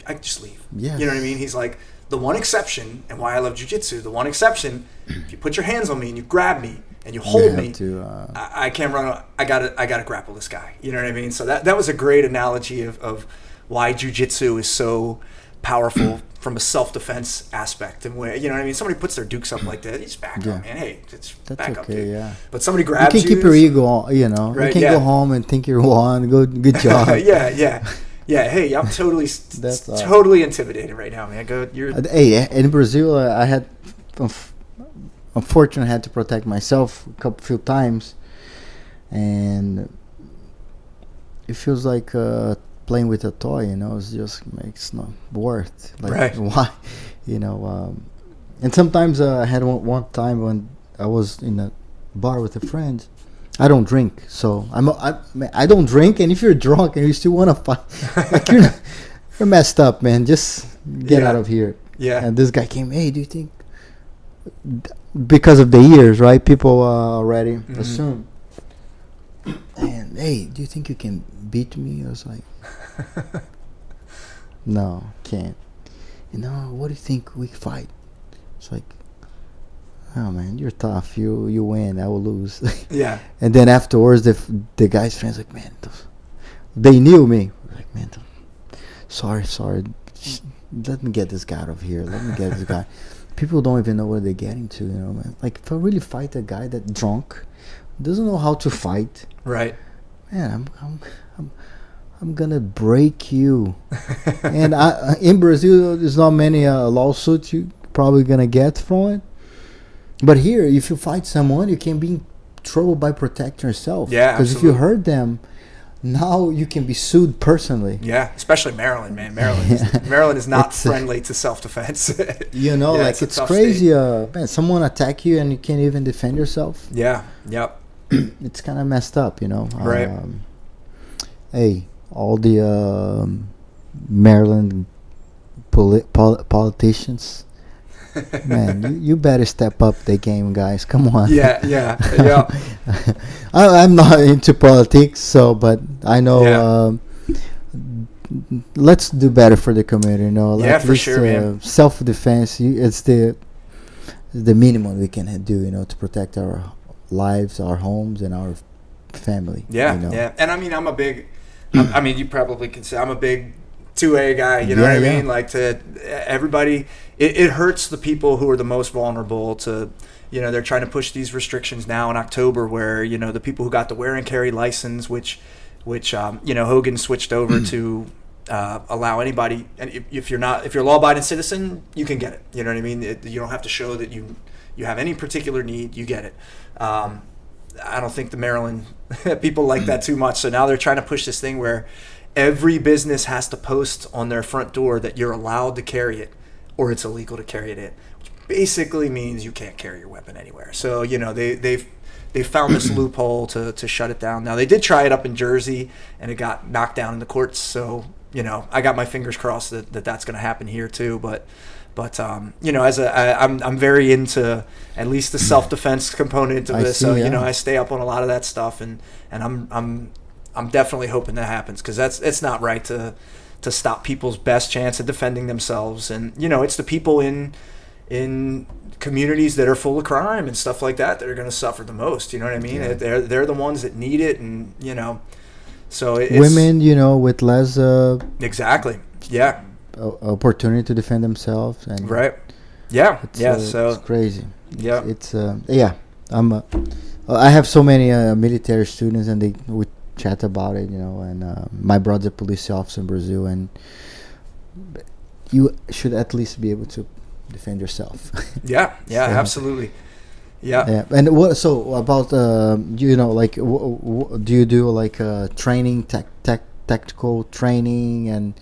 I just leave. Yeah. You know what I mean? He's like, the one exception, and why I love jiu-jitsu, the one exception, if you put your hands on me and you grab me and you hold me, I can't run. I gotta grapple this guy. You know what I mean? So that was a great analogy of why jiu-jitsu is so powerful from a self-defense aspect, and where, you know what I mean, somebody puts their dukes up like that, you just back up, man. Hey, it's back up, dude. Yeah. But somebody grabs you can keep your ego on, right, you can go home and think you're won. Good job. Yeah, hey, I'm totally totally intimidated right now, man. Hey, in Brazil, I had, unfortunately, I had to protect myself a few times, and it feels like playing with a toy. It's not worth. Like, right. Why? And sometimes I had one time when I was in a bar with a friend. I don't drink, so I don't drink. And if you're drunk and you still want to fight, like you're messed up, man. Just get out of here. Yeah. And this guy came. Hey, do you think? Because of the years, right? People already assume. And hey, do you think you can beat me? I was like, no, can't. What do you think we fight? It's like, oh man, you're tough. You win. I will lose. Yeah. And then afterwards, the guy's friends like, man, they knew me. Like, man, sorry. Let me get this guy out of here. Let me get this guy. people don't even know what they're getting to, man. Like, if I really fight a guy that drunk, doesn't know how to fight, Right. man, I'm gonna break you. And in Brazil, there's not many lawsuits you probably gonna get from it. But here, if you fight someone, you can be in trouble by protecting yourself. Yeah, because if you hurt them, now you can be sued personally. Yeah, especially Maryland, man. Maryland is not friendly to self-defense. Like, it's crazy. Man, someone attack you and you can't even defend yourself. Yeah, yep. It's kind of messed up, Right. Hey, all the Maryland politicians, man, you better step up the game, guys. Come on. Yeah. I'm not into politics, but I know. Let's do better for the community. Yeah, for sure, man. Self-defense, it's the minimum we can do. To protect our lives, our homes, and our family. Yeah. And I mean, I'm a big. I mean, you probably can say I'm a big 2A guy. You know what I mean? Like, to everybody, it hurts the people who are the most vulnerable to. They're trying to push these restrictions now in October, where the people who got the wear and carry license, which Hogan switched over to allow anybody, and if you're a law-abiding citizen, you can get it. You know what I mean? You don't have to show that you have any particular need. You get it. I don't think the Maryland people like that too much. So now they're trying to push this thing where every business has to post on their front door that you're allowed to carry it, or it's illegal to carry it in. Basically means you can't carry your weapon anywhere. So they've found this loophole to shut it down. Now, they did try it up in Jersey, and it got knocked down in the courts. So I got my fingers crossed that that's going to happen here too. But I'm very into at least the self-defense component of this. So I stay up on a lot of that stuff, and I'm definitely hoping that happens, because it's not right to stop people's best chance of defending themselves. And it's the people in communities that are full of crime and stuff like that are going to suffer the most. You know what I mean? Yeah. They're the ones that need it, and so it's women, with less exactly, yeah, opportunity to defend themselves, and right, yeah, so it's crazy. Yeah, it's I have so many military students, and we chat about it, and my brother's a police officer in Brazil, and you should at least be able to defend yourself. Yeah, absolutely. Yeah. And what? So about like, do you do like training, tactical training, and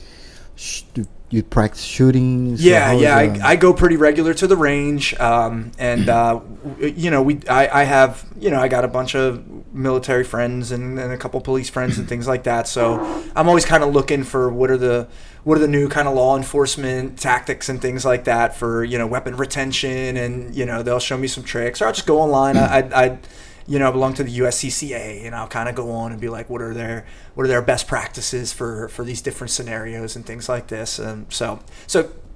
you practice shooting? So I go pretty regular to the range, and I have I got a bunch of military friends and a couple police friends and things like that. So I'm always kind of looking for what are the new kind of law enforcement tactics and things like that for weapon retention, and they'll show me some tricks, or I'll just go online. I belong to the USCCA, and I'll kind of go on and be like, what are their best practices for these different scenarios and things like this. And so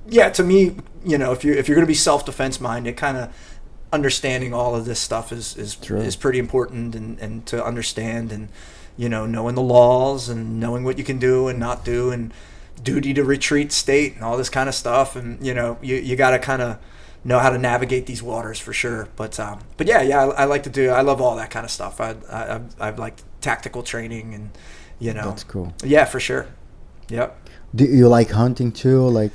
yeah, to me, if you're going to be self-defense minded, kind of understanding all of this stuff is pretty important, and to understand, and knowing the laws, and knowing what you can do and not do, and duty to retreat state, and all this kind of stuff. And you got to kind of know how to navigate these waters for sure. But I like to do. I love all that kind of stuff. I've liked tactical training, and that's cool. Yeah, for sure. Yep. Do you like hunting too? Like,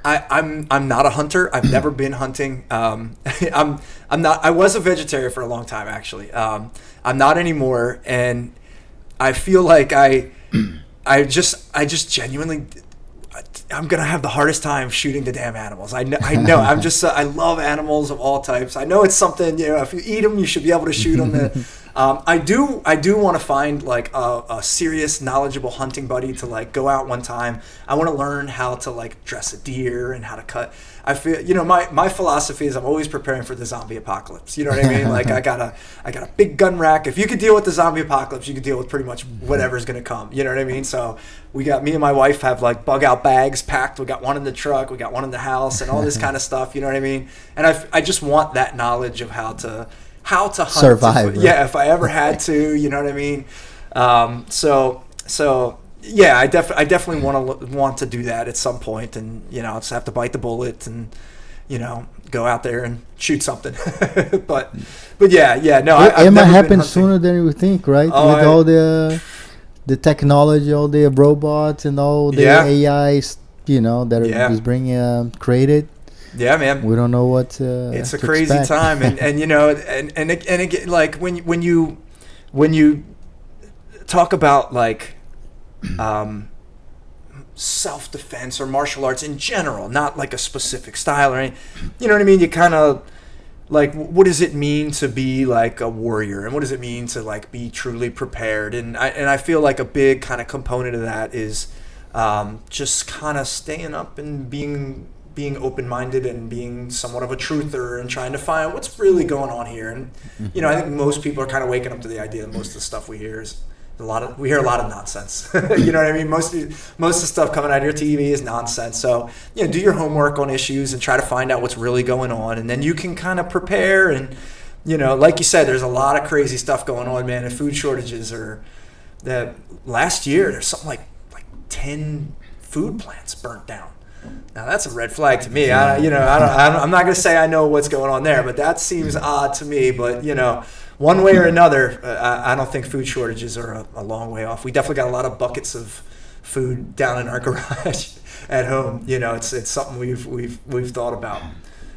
I'm not a hunter. I've never been hunting. I'm not. I was a vegetarian for a long time, actually. I'm not anymore, and I feel like I just genuinely, I'm gonna have the hardest time shooting the damn animals. I know. I'm just. I love animals of all types. I know it's something. If you eat them, you should be able to shoot them. I do want to find like a serious, knowledgeable hunting buddy to like go out one time. I want to learn how to like dress a deer and how to cut. I feel my philosophy is I'm always preparing for the zombie apocalypse. You know what I mean? Like I got a big gun rack. If you could deal with the zombie apocalypse, you could deal with pretty much whatever's gonna come. You know what I mean? So me and my wife have like bug out bags packed. We got one in the truck. We got one in the house, and all this kind of stuff. You know what I mean? And I just want that knowledge of how to hunt, survive. If I ever had to, you know what I mean? So yeah, I definitely want to do that at some point, and I'll just have to bite the bullet, and go out there and shoot something. but yeah, no. It might happen sooner than you think, right? With all the technology, all the robots, and all the AI, that is being created. Yeah, man. We don't know what. It's a crazy time, and again, like when you talk about like self-defense or martial arts in general, not like a specific style or anything. You know what I mean? You kind of like, what does it mean to be like a warrior, and what does it mean to like be truly prepared? And I feel like a big kind of component of that is just kind of staying up and being open-minded and being somewhat of a truther and trying to find what's really going on here. And I think most people are kind of waking up to the idea that most of the stuff we hear is we hear a lot of nonsense. You know what I mean? Most of the stuff coming out of your TV is nonsense. So, do your homework on issues and try to find out what's really going on, and then you can kind of prepare. And, like you said, there's a lot of crazy stuff going on, man. And food shortages that last year there's something like 10 food plants burnt down. Now that's a red flag to me. I'm not going to say I know what's going on there, but that seems odd to me. But one way or another, I don't think food shortages are a long way off. We definitely got a lot of buckets of food down in our garage at home. It's something we've thought about.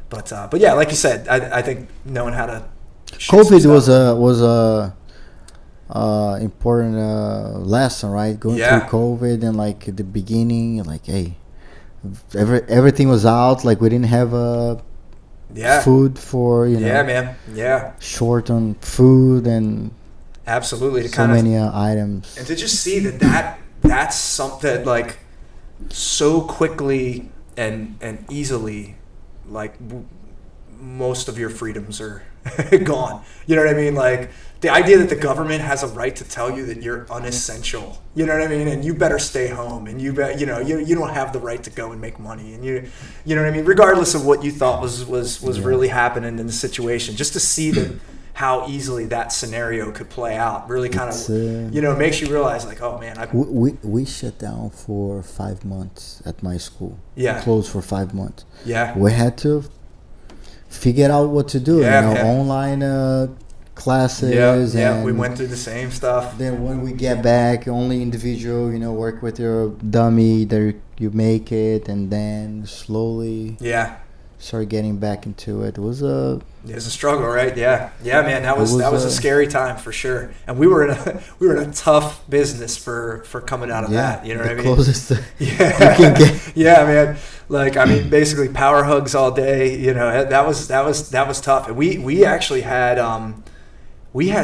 But yeah, like you said, I think knowing how to. COVID was a important lesson, right? Going through COVID and like at the beginning, like hey. Everything was out, like we didn't have food for short on food and absolutely to so many items, and to just see that's something like so quickly and easily, like most of your freedoms are gone. You know what I mean? Like the idea that the government has a right to tell you that you're unessential, you know what I mean? And you better stay home, and you don't have the right to go and make money, and you know what I mean? Regardless of what you thought was really happening in the situation, just to see that how easily that scenario could play out really kind of, makes you realize like, oh man, we shut down for 5 months at my school. Yeah. Closed for 5 months. Yeah. We had to figure out what to do, online classes. Yeah, we went through the same stuff. Then when we get back, only individual, work with your dummy, there you make it, and then slowly start getting back into it. It was a struggle, right? Yeah, man, that was a scary time for sure. And we were in a tough business for coming out of that. You know what I mean? Closest you can get. Yeah, man. Like basically power hugs all day. That was tough. And we actually had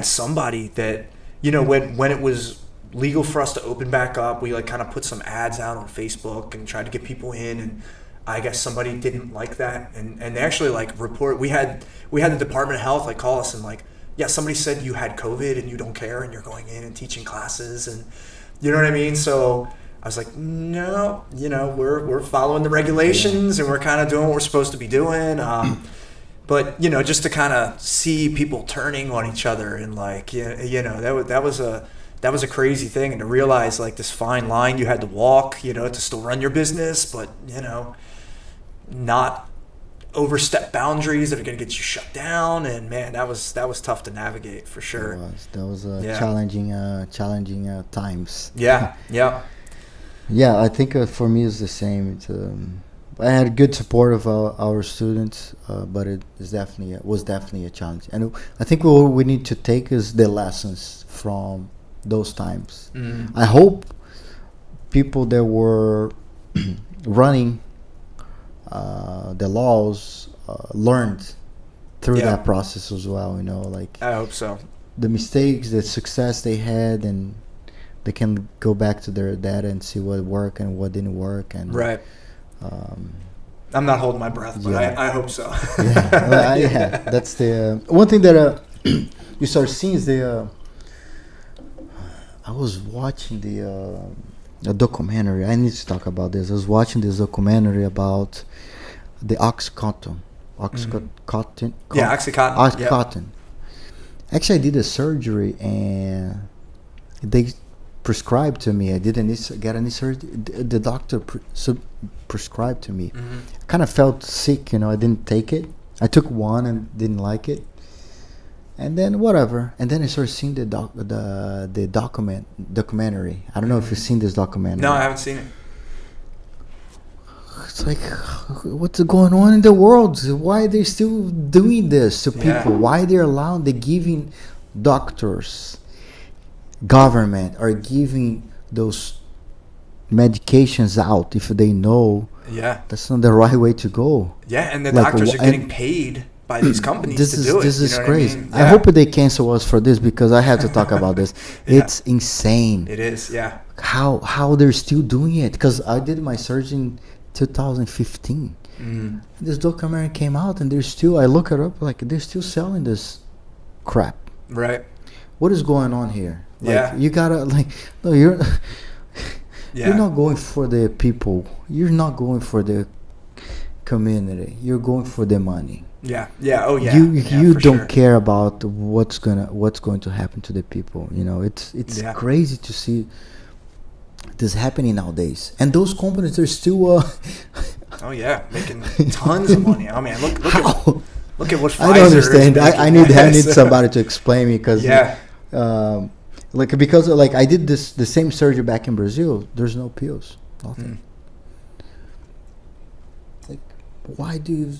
somebody that when it was legal for us to open back up, we like kind of put some ads out on Facebook and tried to get people in, and I guess somebody didn't like that, and they actually like report. We had the Department of Health like call us and like, yeah, somebody said you had COVID and you don't care and you're going in and teaching classes, and you know what I mean. So I was like, no, we're following the regulations and we're kind of doing what we're supposed to be doing. But just to kind of see people turning on each other and like, that was a crazy thing, and to realize like this fine line you had to walk, to still run your business, but not overstep boundaries that are going to get you shut down. And man, that was tough to navigate for sure. That was challenging times. Yeah. Yeah, I think for me it's the same. I had good support of our students, but it was definitely a challenge. And I think what we need to take is the lessons from those times. Mm-hmm. I hope people that were running the laws learned through that process as well. Like I hope so. The mistakes, the success they had, and they can go back to their data and see what worked and what didn't work. And right. I'm not holding my breath, but I hope so. Yeah, that's the one thing that you start seeing is I was watching a documentary. I need to talk about this. I was watching this documentary about the Oxycontin. Oxycontin. Oxycontin. Actually, I did a surgery, and they prescribed to me. I didn't get any surgery. The doctor prescribed to me. Mm-hmm. I kind of felt sick, I didn't take it. I took one and didn't like it. And then whatever. And then I started seeing the documentary. I don't know if you've seen this documentary. No, I haven't seen it. It's like, what's going on in the world? Why are they still doing this to people? Yeah. Why they're giving doctors, government are giving those medications out if they know that's not the right way to go. Yeah, and the doctors are getting paid by these companies to do it. This is crazy. I mean? Yeah. I hope they cancel us for this because I have to talk about this. It's insane. It is, yeah. How they're still doing it? Because I did my surgery in 2015. Mm. This documentary came out and I look it up, like they're still selling this crap. Right. What is going on here? Yeah. You gotta you're not going for the people. You're not going for the community. You're going for the money. Yeah. Yeah. Oh yeah. You don't care about what's going to happen to the people. It's crazy to see this happening nowadays. And those companies are still oh yeah, making tons of money. I mean, look at what Pfizer I don't understand. is I need somebody to explain me because because I did the same surgery back in Brazil. There's no pills, nothing. Like, why do you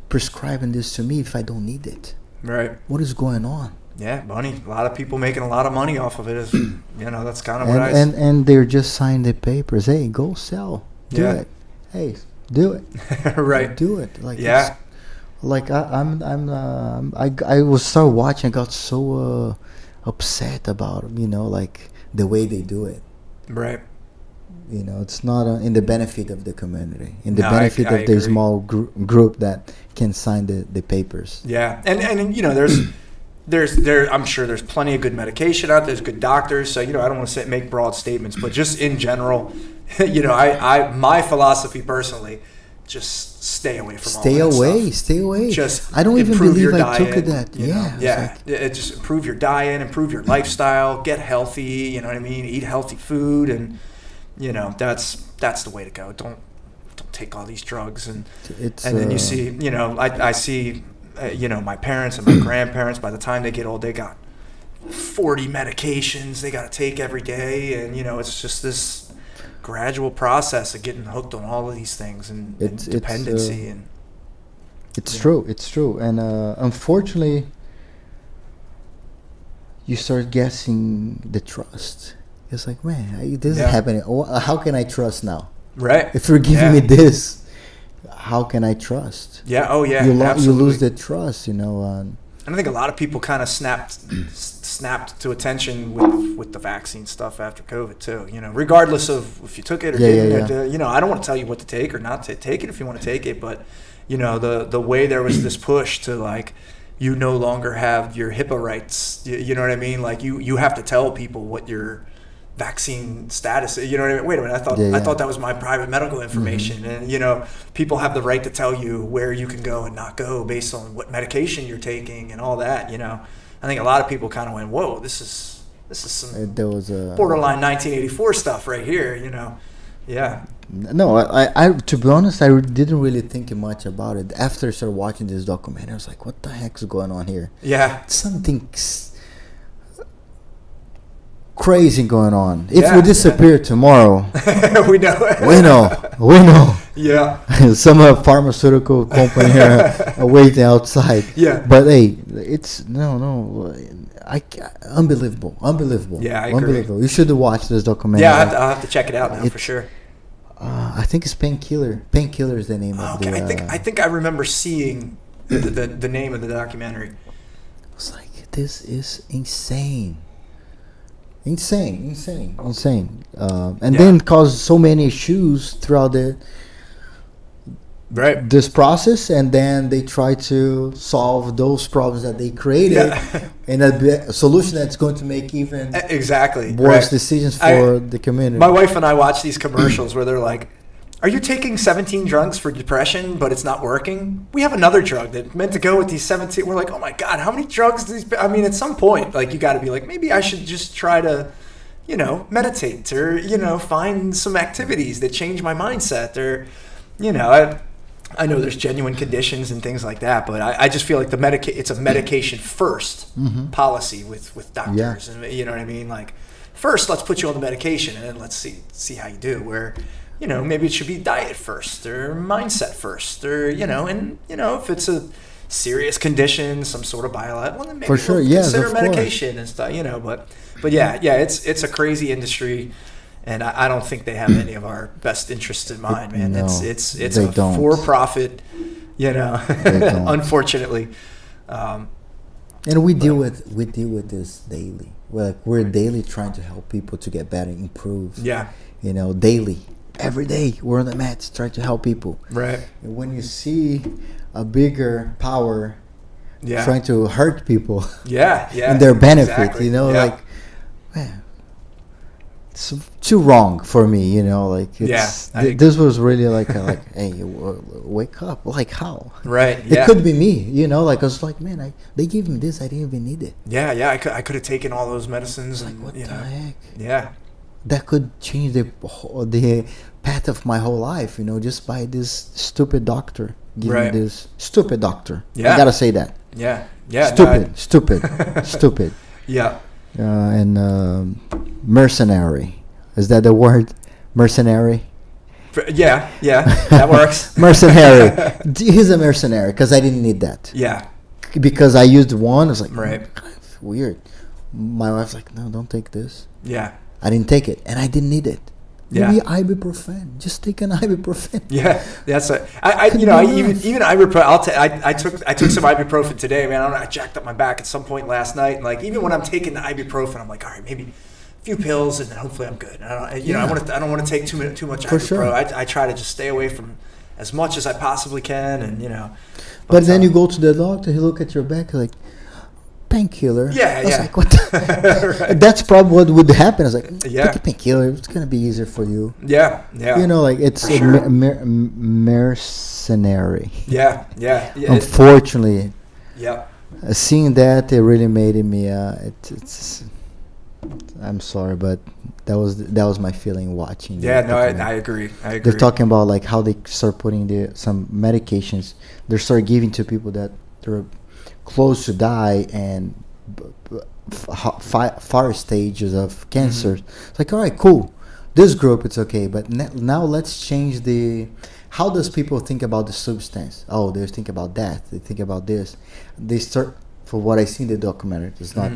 prescribing this to me if I don't need it? Right. What is going on? Yeah, money. A lot of people making a lot of money off of it. Is that's kind of what and they're just signing the papers. Hey, go sell. Do it. Hey, do it. Right. Do it. I was so watching. I got so upset about the way they do it. Right. It's not in the benefit of the community, in the No, benefit I of the agree. small group that can sign the papers. Yeah, and there's I'm sure there's plenty of good medication out there. There's good doctors. So I don't want to make broad statements, but just in general, my philosophy personally, just stay away from all that stuff. Stay away. Just I don't even improve believe your I took diet, that. Just improve your diet, improve your lifestyle, get healthy. You know what I mean? Eat healthy food, and that's the way to go. Don't take all these drugs, and then you see, I see, my parents and my grandparents. By the time they get old, they got 40 medications they got to take every day, and it's just this gradual process of getting hooked on all of these things and dependency. It's true, and unfortunately, you start guessing the trust. It's like, man, this is happening. How can I trust now? Right. If you're giving me this, how can I trust? Yeah. Oh yeah. You absolutely. lose the trust, And I think a lot of people kind of snapped to attention with the vaccine stuff after COVID too. Regardless of if you took it or didn't. I don't want to tell you what to take or not to take it if you want to take it, but the way there was this push to you no longer have your HIPAA rights. You know what I mean? Like you have to tell people what your vaccine status, you know what I mean? Wait a minute, I thought that was my private medical information. Mm-hmm. And people have the right to tell you where you can go and not go based on what medication you're taking and all that. I think a lot of people kind of went, whoa, this is some borderline 1984 stuff right here. Yeah. No, I to be honest, I didn't really think much about it. After I started watching this documentary, I was like, what the heck is going on here? Yeah. Something crazy going on. If we disappear tomorrow, we know. We know. Yeah. Some pharmaceutical company here waiting outside. Yeah. But hey, it's unbelievable. Yeah, I agree. Unbelievable. You should watch this documentary. Yeah, I'll have to check it out now for sure. I think it's Painkiller. Painkiller is the name of the. I think I remember seeing the name of the documentary. I was like, this is insane. Insane. Then caused so many issues throughout this process, and then they try to solve those problems that they created in a solution that's going to make even worse decisions for the community. My wife and I watch these commercials where they're like, are you taking 17 drugs for depression, but it's not working? We have another drug that meant to go with these 17. We're like, oh my God, how many drugs do these? I mean, at some point, you got to be like, maybe I should just try to meditate or, find some activities that change my mindset or, I know there's genuine conditions and things like that, but I just feel like it's a medication first policy with doctors. And you know what I mean? Like, first, let's put you on the medication and then let's see how you do. Where, maybe it should be diet first or mindset first or, if it's a serious condition, some sort of biological, well, then maybe consider medication and stuff, But yeah, it's a crazy industry. And I don't think they have any of our best interests in mind, man. No, it's a for-profit, unfortunately. And we deal with this daily. We're daily trying to help people to get better, improve. Yeah. Daily, every day we're on the mats trying to help people. Right. And when you see a bigger power, trying to hurt people. Yeah. And their benefit, exactly. man. It's too wrong for me, this was really like, hey, wake up, like how? Right. Yeah. It could be me, I was like, man, they gave me this, I didn't even need it. Yeah. I could have taken all those medicines. Like, what the heck? Yeah. That could change the path of my whole life, just by this stupid doctor giving me this stupid doctor. Yeah. I gotta say that. Yeah. Stupid. Yeah. And mercenary, is that the word? Mercenary? Yeah, that works. Mercenary. He's a mercenary because I didn't need that. Yeah. Because I used one, I was like, right. Weird. My wife's like, no, don't take this. Yeah. I didn't take it, and I didn't need it. Yeah. Maybe ibuprofen. Just take an ibuprofen. Yeah, that's it. Even ibuprofen. I took some ibuprofen today, man. I jacked up my back at some point last night, and like even when I'm taking the ibuprofen, I'm like, all right, maybe a few pills, and then hopefully I'm good. I don't want to take too much ibuprofen. Sure. I try to just stay away from as much as I possibly can, and But then you go to the doctor, he look at your back like, painkiller. Yeah. Like, what the right. That's probably what would happen. I was like, take a painkiller. It's going to be easier for you. Yeah. It's a mercenary. Yeah. Unfortunately. Yeah. Seeing that, it really made me, I'm sorry, but that was my feeling watching. Yeah, no, I agree. They're talking about like how they start putting some medications. They start giving to people that they're close to die and far stages of cancer. It's like, all right, cool. This group, it's okay. But now let's change how does people think about the substance? Oh, they think about that. They think about this. They start, for what I see in the documentary, it's not...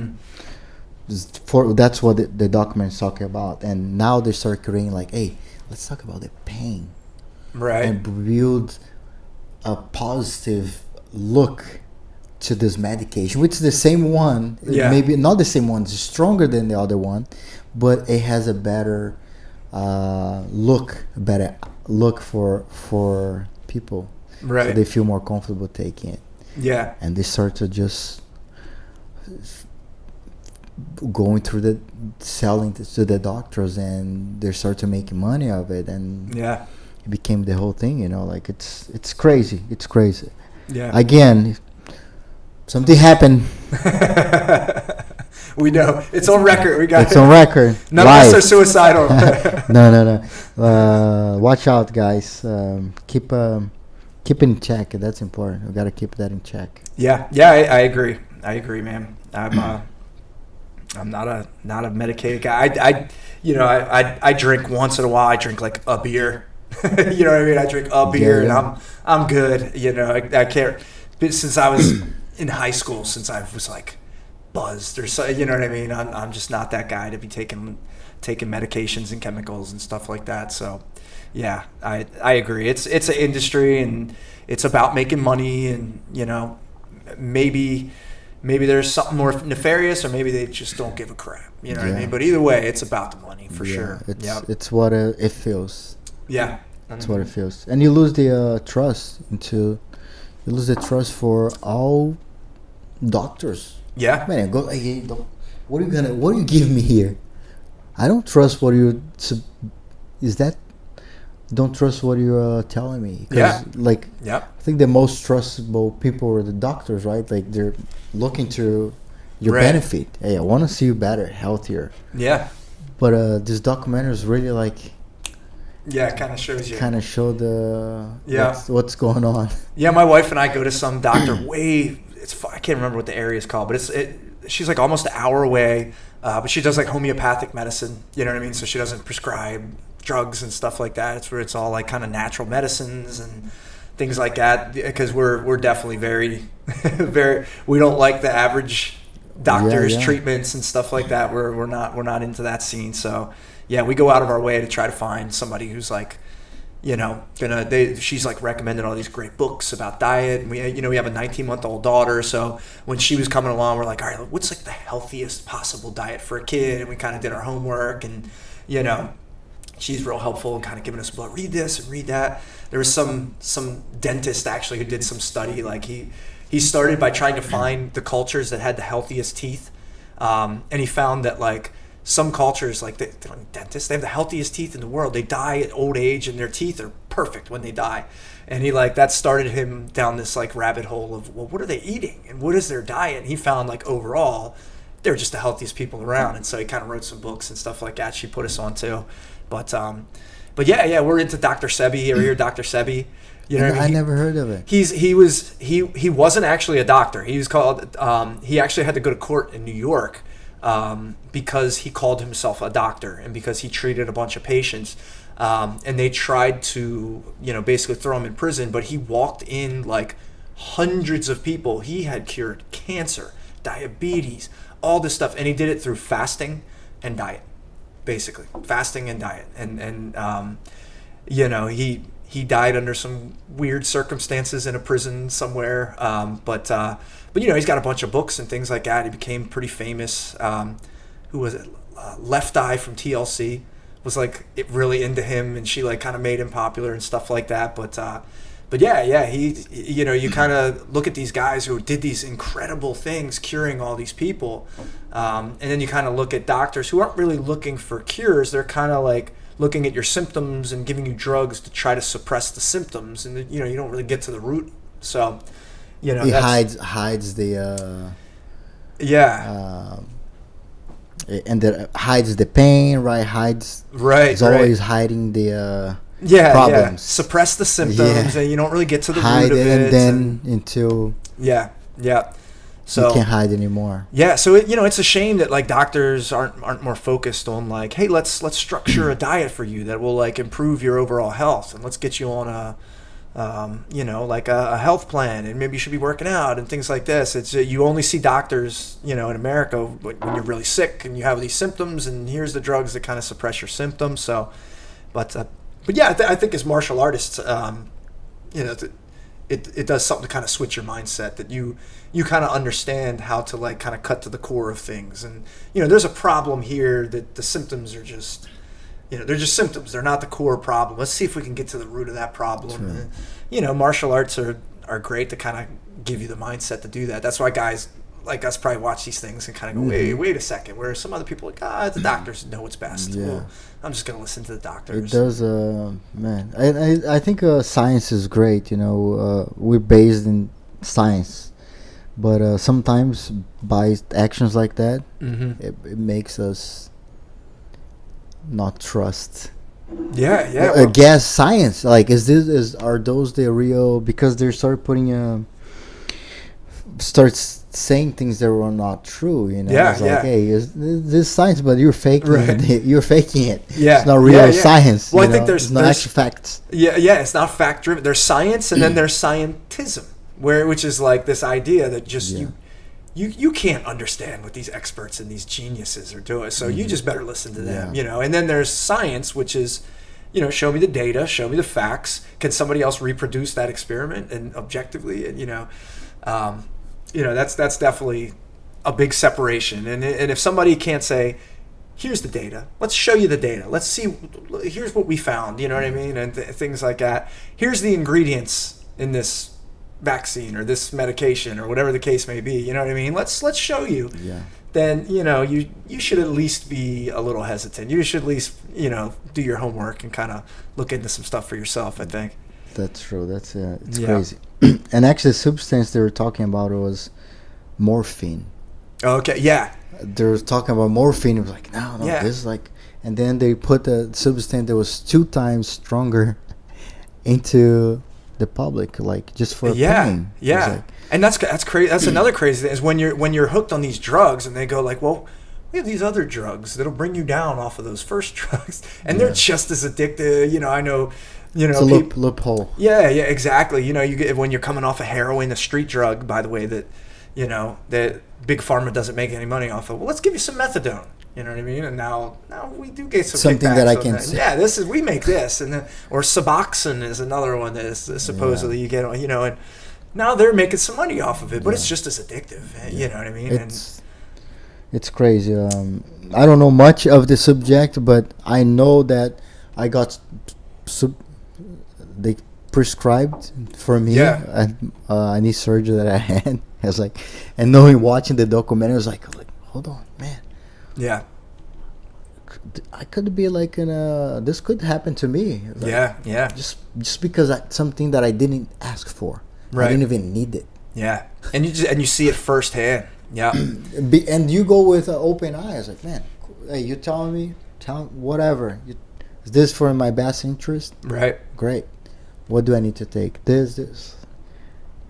that's what the documentary is talking about. And now they start creating like, hey, let's talk about the pain. Right. And build a positive look to this medication, which is the same one. Maybe not the same one, it's stronger than the other one, but it has a better look for people. Right. So they feel more comfortable taking it. Yeah. And they start to just going through the selling to the doctors, and they start to make money of it, and it became the whole thing. Like it's crazy. It's crazy. Yeah. Again, something happened. We know it's on record. It's on record. None of us are suicidal. No. Watch out, guys. Keep in check. That's important. We gotta keep that in check. Yeah. I agree, man. I'm not a medicated guy. I drink once in a while. I drink like a beer. You know what I mean? I drink a beer and I'm good. I can't. Since I was in high school, since I was like buzzed or so, you know what I mean? I'm just not that guy to be taking medications and chemicals and stuff like that. So yeah, I agree. It's an industry and it's about making money, and maybe there's something more nefarious, or maybe they just don't give a crap. You know what I mean? But either way, it's about the money for sure. It's what it feels. Yeah. That's what it feels. And you lose the trust for all doctors. Yeah. Man, what do you give me here? I don't trust what you don't trust what you're telling me. I think the most trustable people are the doctors, right? Like they're looking to your benefit. Hey, I want to see you better, healthier. Yeah. But this documentary is really like Yeah, it kind of shows you. kind of show the Yeah. what's going on. Yeah, my wife and I go to some doctor I can't remember what the area is called, but she's like almost an hour away, but she does like homeopathic medicine, you know what I mean? So she doesn't prescribe drugs and stuff like that. It's where it's all like kind of natural medicines and things like that, because we're definitely very, very, we don't like the average doctors, treatments and stuff like that. We're not into that scene. So yeah, we go out of our way to try to find somebody who's like, you know, she's like recommended all these great books about diet. And we have a 19-month-old daughter. So when she was coming along, we're like, all right, what's like the healthiest possible diet for a kid? And we kind of did our homework, and, you know, she's real helpful and kind of giving us, well, read this and read that. There was some dentist actually who did some study. Like he started by trying to find the cultures that had the healthiest teeth. And he found that like some cultures, like dentists, they have the healthiest teeth in the world. They die at old age and their teeth are perfect when they die. And that started him down this like rabbit hole of, well, what are they eating and what is their diet? And he found like overall, they're just the healthiest people around. And so he kind of wrote some books and stuff like that. She put us on too. But yeah, we're into Dr. Sebi. Ever hear Dr. Sebi? You know, I never heard of it. He wasn't actually a doctor. He was called. He actually had to go to court in New York because he called himself a doctor and because he treated a bunch of patients. And they tried to, you know, basically throw him in prison. But he walked in like hundreds of people. He had cured cancer, diabetes, all this stuff, and he did it through fasting and diet. Basically, fasting and diet, and you know, he died under some weird circumstances in a prison somewhere. But you know, he's got a bunch of books and things like that. He became pretty famous. Who was it? Left Eye from TLC was like really into him, and she like kind of made him popular and stuff like that. But yeah, he, you know, you kind of look at these guys who did these incredible things, curing all these people, and then you kind of look at doctors who aren't really looking for cures. They're kind of like looking at your symptoms and giving you drugs to try to suppress the symptoms, and you know, you don't really get to the root. So, you know, he hides the and that hides the pain, right? He's always hiding the problems. Yeah. Suppress the symptoms, and you don't really get to the root of it. And then until so you can't hide anymore. Yeah, so it's a shame that like doctors aren't more focused on like, hey, let's structure a diet for you that will like improve your overall health, and let's get you on a like a health plan, and maybe you should be working out and things like this. It's you only see doctors, you know, in America when you're really sick and you have these symptoms, and here's the drugs that kind of suppress your symptoms. So, but yeah, I think as martial artists, you know, it does something to kind of switch your mindset, that you kind of understand how to like kind of cut to the core of things. And, you know, there's a problem here that the symptoms are just, you know, they're just symptoms. They're not the core problem. Let's see if we can get to the root of that problem. Right. And, you know, martial arts are great to kind of give you the mindset to do that. That's why guys like us probably watch these things and kind of go, wait a second. Where some other people are like, the doctors know what's best. Yeah. Well, I'm just going to listen to the doctors. It does, man. I think science is great. You know, we're based in science, but sometimes by actions like that, it makes us not trust. Yeah. Guess science. Like, are those the real? Because they starts saying things that were not true. You know, it's like, hey, is this science? But you're faking it. You're faking it. Yeah, it's not real science. Well, I think there's actual facts. Yeah, it's not fact driven. There's science, and then there's scientism, which is like this idea that just you can't understand what these experts and these geniuses are doing, so you just better listen to them. You know, and then there's science, which is, you know, show me the data, show me the facts. Can somebody else reproduce that experiment and objectively? And that's definitely a big separation. And if somebody can't say, here's the data, let's show you the data, let's see, here's what we found, you know what I mean, and things like that. Here's the ingredients in this vaccine or this medication or whatever the case may be, you know what I mean, let's show you. Then, you know, you should at least be a little hesitant. You should at least, you know, do your homework and kind of look into some stuff for yourself, I think. That's true. That's it's crazy. And actually, the substance they were talking about was morphine. Okay, yeah. They were talking about morphine. It was like, no, Yeah. this is like, and then they put a substance that was 2 times stronger into the public, like just for pain. Yeah. And that's crazy. That's another crazy thing is when you're hooked on these drugs and they go like, well, we have these other drugs that'll bring you down off of those first drugs, and they're just as addictive. I know. It's a loophole. Yeah, exactly. You get when you're coming off of heroin, a street drug, by the way, that that big pharma doesn't make any money off of. Well, let's give you some methadone. You know what I mean? And now we do get some something that I can. Yeah, we make this, and then or Suboxone is another one that is supposedly you get. And now they're making some money off of it, but it's just as addictive. You know what I mean? It's crazy. I don't know much of the subject, but I know that I got they prescribed for me a knee surgery that I had. I was like, and knowing watching the documentary, I was like, hold on, man. Yeah. I could be like this could happen to me. Like, yeah. Just because something that I didn't ask for. Right. I didn't even need it. Yeah. And you see it firsthand. Yeah. And you go with open eyes, like, man, hey, you telling me, whatever. Is this for my best interest? Right. Great. What do I need to take? This. It's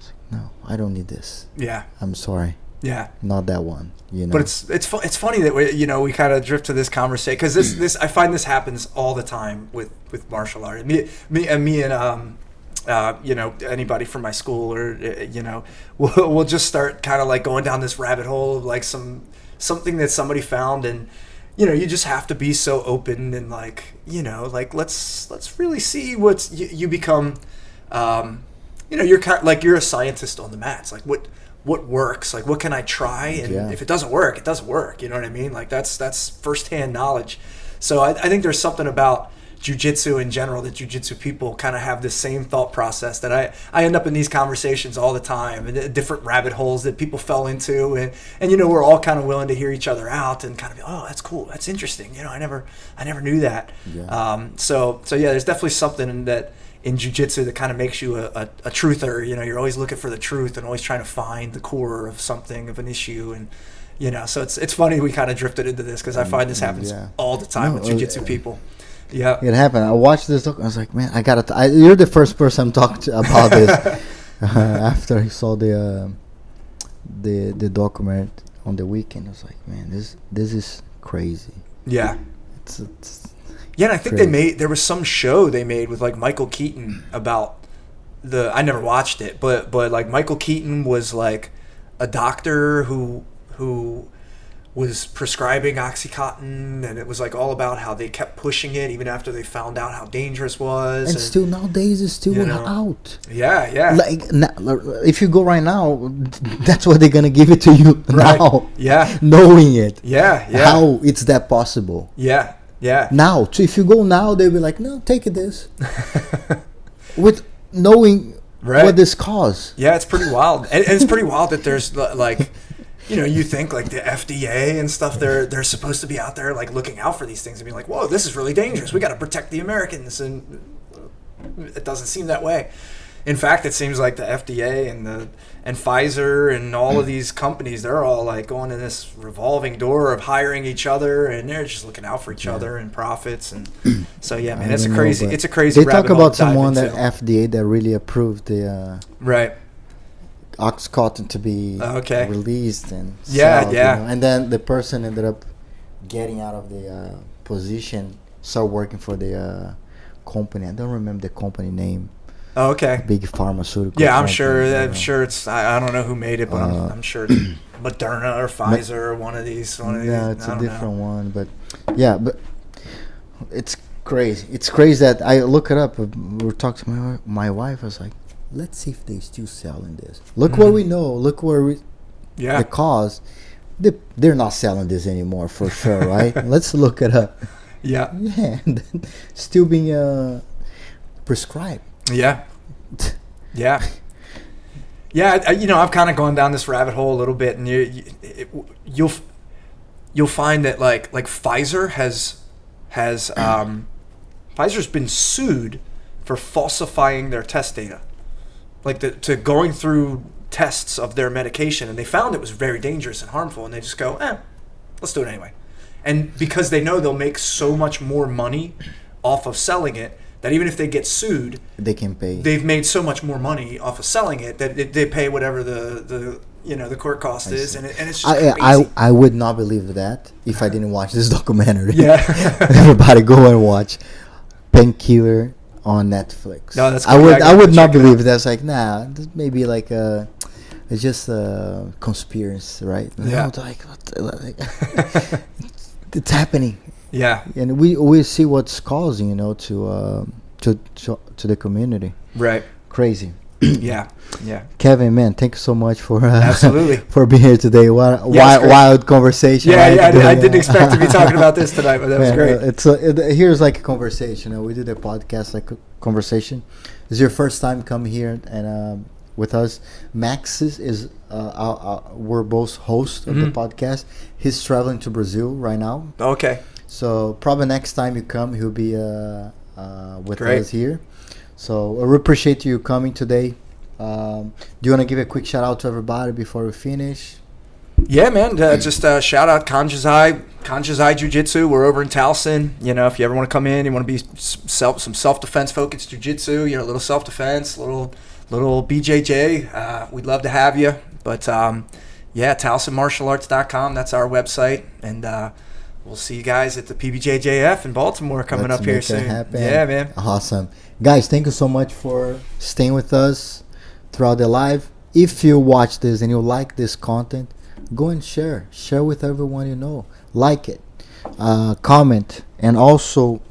like, no, I don't need this. Yeah. I'm sorry. Yeah. Not that one. But it's funny that we kind of drift to this conversation because this I find this happens all the time with martial art. Me and anybody from my school or we'll just start kind of like going down this rabbit hole of like something that somebody found, and you just have to be so open and like let's really see what's you become. You're kind of, like you're a scientist on the mats. Like what works? Like what can I try? And if it doesn't work, it doesn't work. You know what I mean? Like that's firsthand knowledge. So I think there's something about jiu-jitsu in general that jiu-jitsu people kind of have the same thought process that I end up in these conversations all the time, and different rabbit holes that people fell into, and we're all kind of willing to hear each other out and kind of be, oh, that's cool, that's interesting, I never knew that. So there's definitely something that in jiu-jitsu that kind of makes you a truther. You're always looking for the truth and always trying to find the core of something, of an issue, and so it's funny we kind of drifted into this because I find this happens all the time with jiu-jitsu people. Yeah, it happened. I watched this doc. I was like, man, you're the first person I'm talking about this. After I saw the document on the weekend, I was like, man, this is crazy. Yeah, it's and I think crazy. There was some show they made with like Michael Keaton about I never watched it, but like Michael Keaton was like a doctor who was prescribing OxyContin, and it was like all about how they kept pushing it even after they found out how dangerous it was. And still nowadays it's still out. Yeah. Like if you go right now, that's what they're gonna give it to you now. Yeah. Knowing it. Yeah. How it's that possible? Yeah. Now, so if you go now, they'll be like, no, take this. With knowing what this cause. Yeah, it's pretty wild, and it's pretty wild that there's like. You think like the FDA and stuff, they're supposed to be out there like looking out for these things and being like, whoa, this is really dangerous. We got to protect the Americans. And it doesn't seem that way. In fact, it seems like the FDA and Pfizer and all of these companies, they're all like going in this revolving door of hiring each other, and they're just looking out for each other and profits. And so, yeah, man, it's a crazy They talk about someone that FDA that really approved the right. OxyContin to be released and and then the person ended up getting out of the position, started working for the company. I don't remember the company name. Oh, okay. Big pharmaceutical. Yeah, I'm sure it's. I don't know who made it, but I'm sure it's Moderna or Pfizer or one of these. Yeah, it's a different one, but it's crazy. It's crazy that I look it up. We were talking to my wife. I was like, let's see if they still selling this. Look what we know. Look where the cause. They're not selling this anymore for sure, right? Let's look it up. Yeah. And still being prescribed. Yeah. I've kind of gone down this rabbit hole a little bit, and you'll find that like Pfizer has Pfizer's been sued for falsifying their test data. Like to going through tests of their medication, and they found it was very dangerous and harmful, and they just go, let's do it anyway. And because they know they'll make so much more money off of selling it, that even if they get sued, they can pay. They've made so much more money off of selling it that they pay whatever the court cost is, and it's just crazy. I would not believe that if I didn't watch this documentary. Yeah. Everybody go and watch Painkiller on Netflix. No, that's good. I would not believe that's like, nah, this may be like it's just a conspiracy, right? Yeah. No, it's happening. Yeah. And we see what's causing, to the community. Right. Crazy. Yeah. Kevin, man, thank you so much for absolutely for being here today. Wild conversation. Yeah, right? I didn't expect to be talking about this tonight, but that was great. Here's like a conversation. We did a podcast like a conversation. It's your first time coming here and with us. Max is we're both hosts of the podcast. He's traveling to Brazil right now. Okay. So probably next time you come, he'll be with great. us here. So we appreciate you coming today. Do you want to give a quick shout out to everybody before we finish? Yeah, man. Just shout out Kanjazai Jiu-Jitsu. We're over in Towson. If you ever want to come in, you want to be some self-defense focused jiu-jitsu, a little self-defense, little BJJ. We'd love to have you. But TowsonMartialArts.com. That's our website, and we'll see you guys at the PBJJF in Baltimore coming up here soon. Yeah, man. Awesome. Guys, thank you so much for staying with us throughout the live. If you watch this and you like this content, go and share with everyone you know. Like it, comment, and also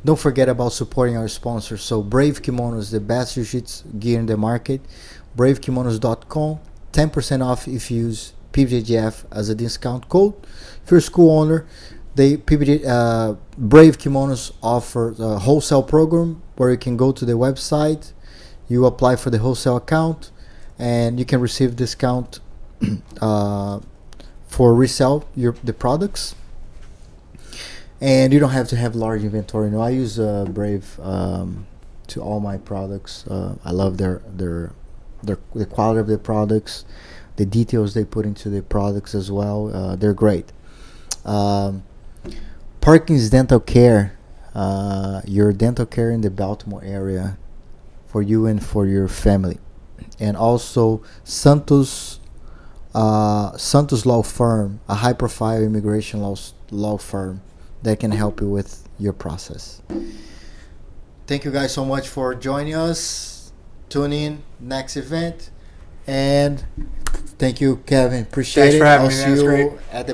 don't forget about supporting our sponsors. So Brave Kimonos, the best jiu-jitsu gear in the market. bravekimonos.com, 10% off if you use PBJJF as a discount code. If you're a school owner, Brave Kimonos offers a wholesale program where you can go to the website, you apply for the wholesale account, and you can receive discount for resell the products. And you don't have to have large inventory. I use Brave to all my products. I love the quality of the products, the details they put into the products as well. They're great. Parkins Dental Care, your dental care in the Baltimore area for you and for your family. And also Santos Law Firm, a high profile immigration law firm that can help you with your process. Thank you guys so much for joining us. Tune in next event, and thank you, Kevin. Appreciate it. Thanks for having I'll me, man. see It was you great. at the